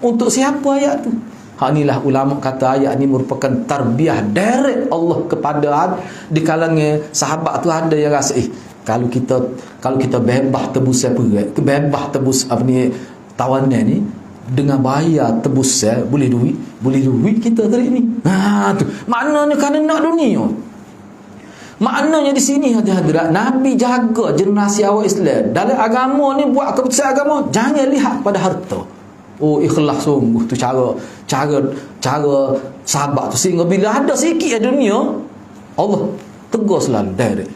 Untuk siapa ayat tu? Hak inilah ulama kata ayat ni merupakan tarbiyah direct Allah kepada di kalangan sahabat tu. Ada yang rasa kalau kita bebas tebus separate, bebas tebus apa ni tawanan ni, dengan bayar tebusan boleh duit kita tadi ni. Tu maknanya kerana nak dunia. Maknanya di sini hadirat Nabi jaga generasi awal Islam dalam agama ni, buat keputusan agama jangan lihat pada harta. Ikhlas sungguh tu cara sahabat tu, sehingga bila ada sikit dunia Allah tegur selalu direct.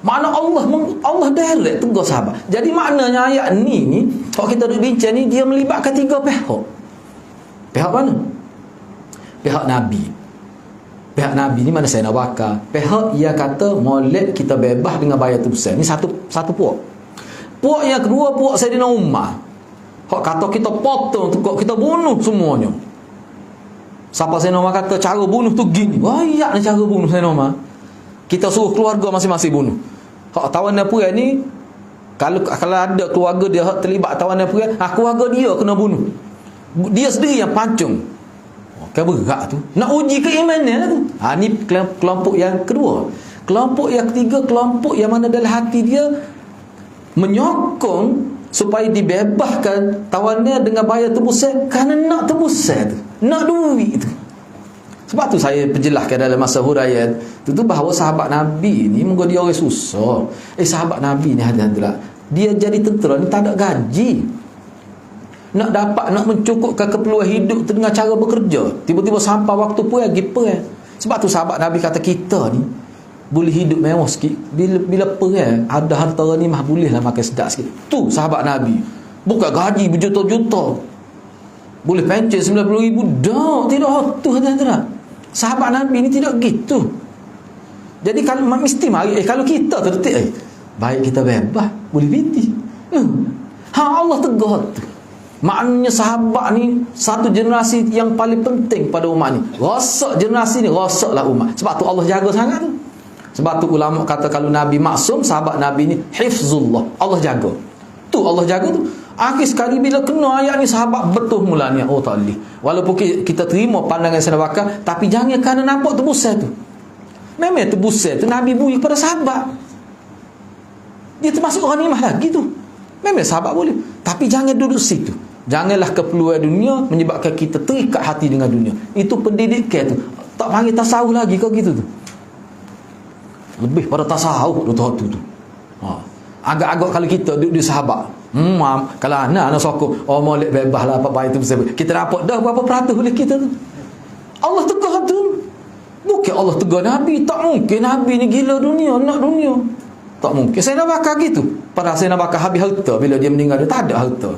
Makna Allah direct tegur sahabat. Jadi maknanya ayat ni kalau kita duk bincang ni, dia melibatkan 3 pihak. Pihak mana? pihak Nabi. Pihak Nabi ni mana Sayyidina Abu Bakar. Pihak ia kata molek kita bebas dengan bayar tebusan. Ni satu puak. Puak yang kedua, puak Sayyidina Umar. Hak kata kita potong tu, kita bunuh semuanya. Siapa Sayyidina Umar kata cara bunuh tu gini. Banyak ni cara bunuh Sayyidina Umar. Kita suruh keluarga masing-masing bunuh. Hak tawan Napoleon ni, kalau ada keluarga dia hak terlibat tawan Napoleon, keluarga dia kena bunuh. Dia sendiri yang pancung. Kan berat tu. Nak uji keimanan lah tu. Ni kelompok yang kedua. Kelompok yang ketiga, kelompok yang mana dalam hati dia menyokong supaya dibebaskan tawannya dengan bayar tebusan kerana nak tebusan tu. Nak duit tu. Sebab tu saya perjelaskan dalam masa huraian tu bahawa sahabat Nabi ni mungkin dia orang susah. Sahabat Nabi ni hadiah dia jadi tentera ni tak ada gaji. Nak mencukupkan keperluan hidup tu dengan cara bekerja. Tiba-tiba sampai waktu pergi perang. Sebab tu sahabat Nabi kata kita ni boleh hidup mewah sikit. Bila perang ada harta ni mah bolehlah makan sedap sikit. Tu sahabat Nabi. Bukan gaji berjuta-juta. Boleh pencen 90,000 dah. Tidak tu hadiah. Sahabat Nabi ni tidak gitu. Jadi kalau mesti mari kalau kita terdetik baik kita bebas boleh binti. Allah tegur tu. Maknanya sahabat ni satu generasi yang paling penting pada umat ni. Rosak generasi ni, rosaklah umat. Sebab tu Allah jaga sangat tu. Sebab tu ulama kata kalau Nabi maksum, sahabat Nabi ni hifzullah. Allah jaga. Tu Allah jaga tu. Akhir sekali bila kena ayat ni sahabat betul mulanya. Oh tak boleh. Walaupun kita terima pandangan Sayyidina Abu Bakar, tapi jangan kerana nampak tebusan tu. Memang tebusan tu Nabi bui kepada sahabat. Dia termasuk orang nimah lagi tu. Memang sahabat boleh. Tapi jangan duduk situ. Janganlah keperluan dunia menyebabkan kita terikat hati dengan dunia. Itu pendidikan tu. Tak panggil tasawuf lagi kau gitu tu. Lebih pada tasawuf tu. Agak-agak kalau kita duduk di sahabat. Kalau anak sokong, molek bebas lah apa itu bisa. Kita dapat dah berapa peratus oleh kita tu. Allah tegur tu. Bukan Allah tegur Nabi. Tak mungkin Nabi ni gila dunia, nak dunia. Tak mungkin. Sayyidina Abu Bakar gitu. Padahal Sayyidina Abu Bakar habis harta bila dia meninggal, dia tak ada harta.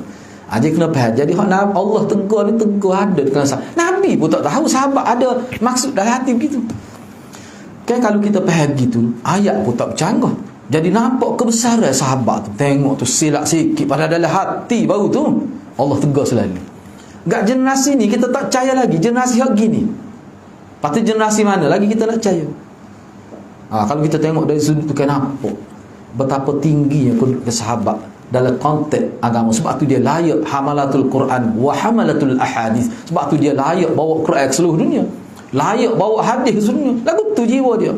Dia kena faham. Jadi Allah tegur ni tegur ada dengan sahabat. Nabi pun tak tahu sahabat ada maksud dalam hati begitu. Kan kalau kita faham gitu, ayat pun tak bercanggah. Jadi nampak kebesaran sahabat tu. Tengok tu silap sikit pada dalam hati baru tu Allah tegur selalu. Gak generasi ni kita tak percaya lagi. Generasi hak gini. Pasti generasi mana lagi kita nak percaya. Kalau kita tengok dari sudut tu kan nampak betapa tingginya kedudukan sahabat dalam konteks agama. Sebab tu dia layak hamalatul Quran wa hamalatul ahadis. Sebab tu dia layak bawa Quran ke seluruh dunia, layak bawa hadis ke seluruh dunia. Lagu tu jiwa dia.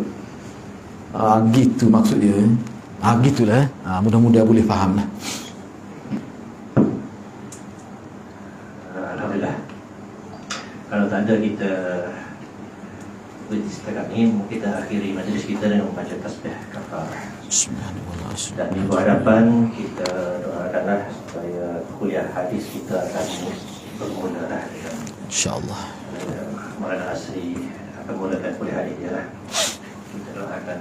Gitu maksud dia. Gitulah. Mudah-mudahan boleh faham lah. Alhamdulillah. Kalau tak ada kita berhenti setakat ini, kita akhiri majlis kita dengan membaca tasbih kafarah. Bismillahirrahmanirrahim. Dan minggu hadapan kita doakanlah supaya kuliah hadis kita akan bermula lah dengan InsyaAllah Maulana Asri akan mulakan kuliah hadis dia lah. Kita doakan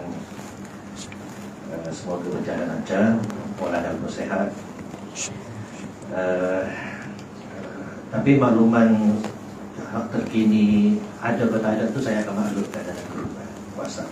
semoga berjalan lancar, Maulana bersihat. Tapi makluman terkini ada atau tak ada tu saya akan maklumkan dalam grup WhatsApp.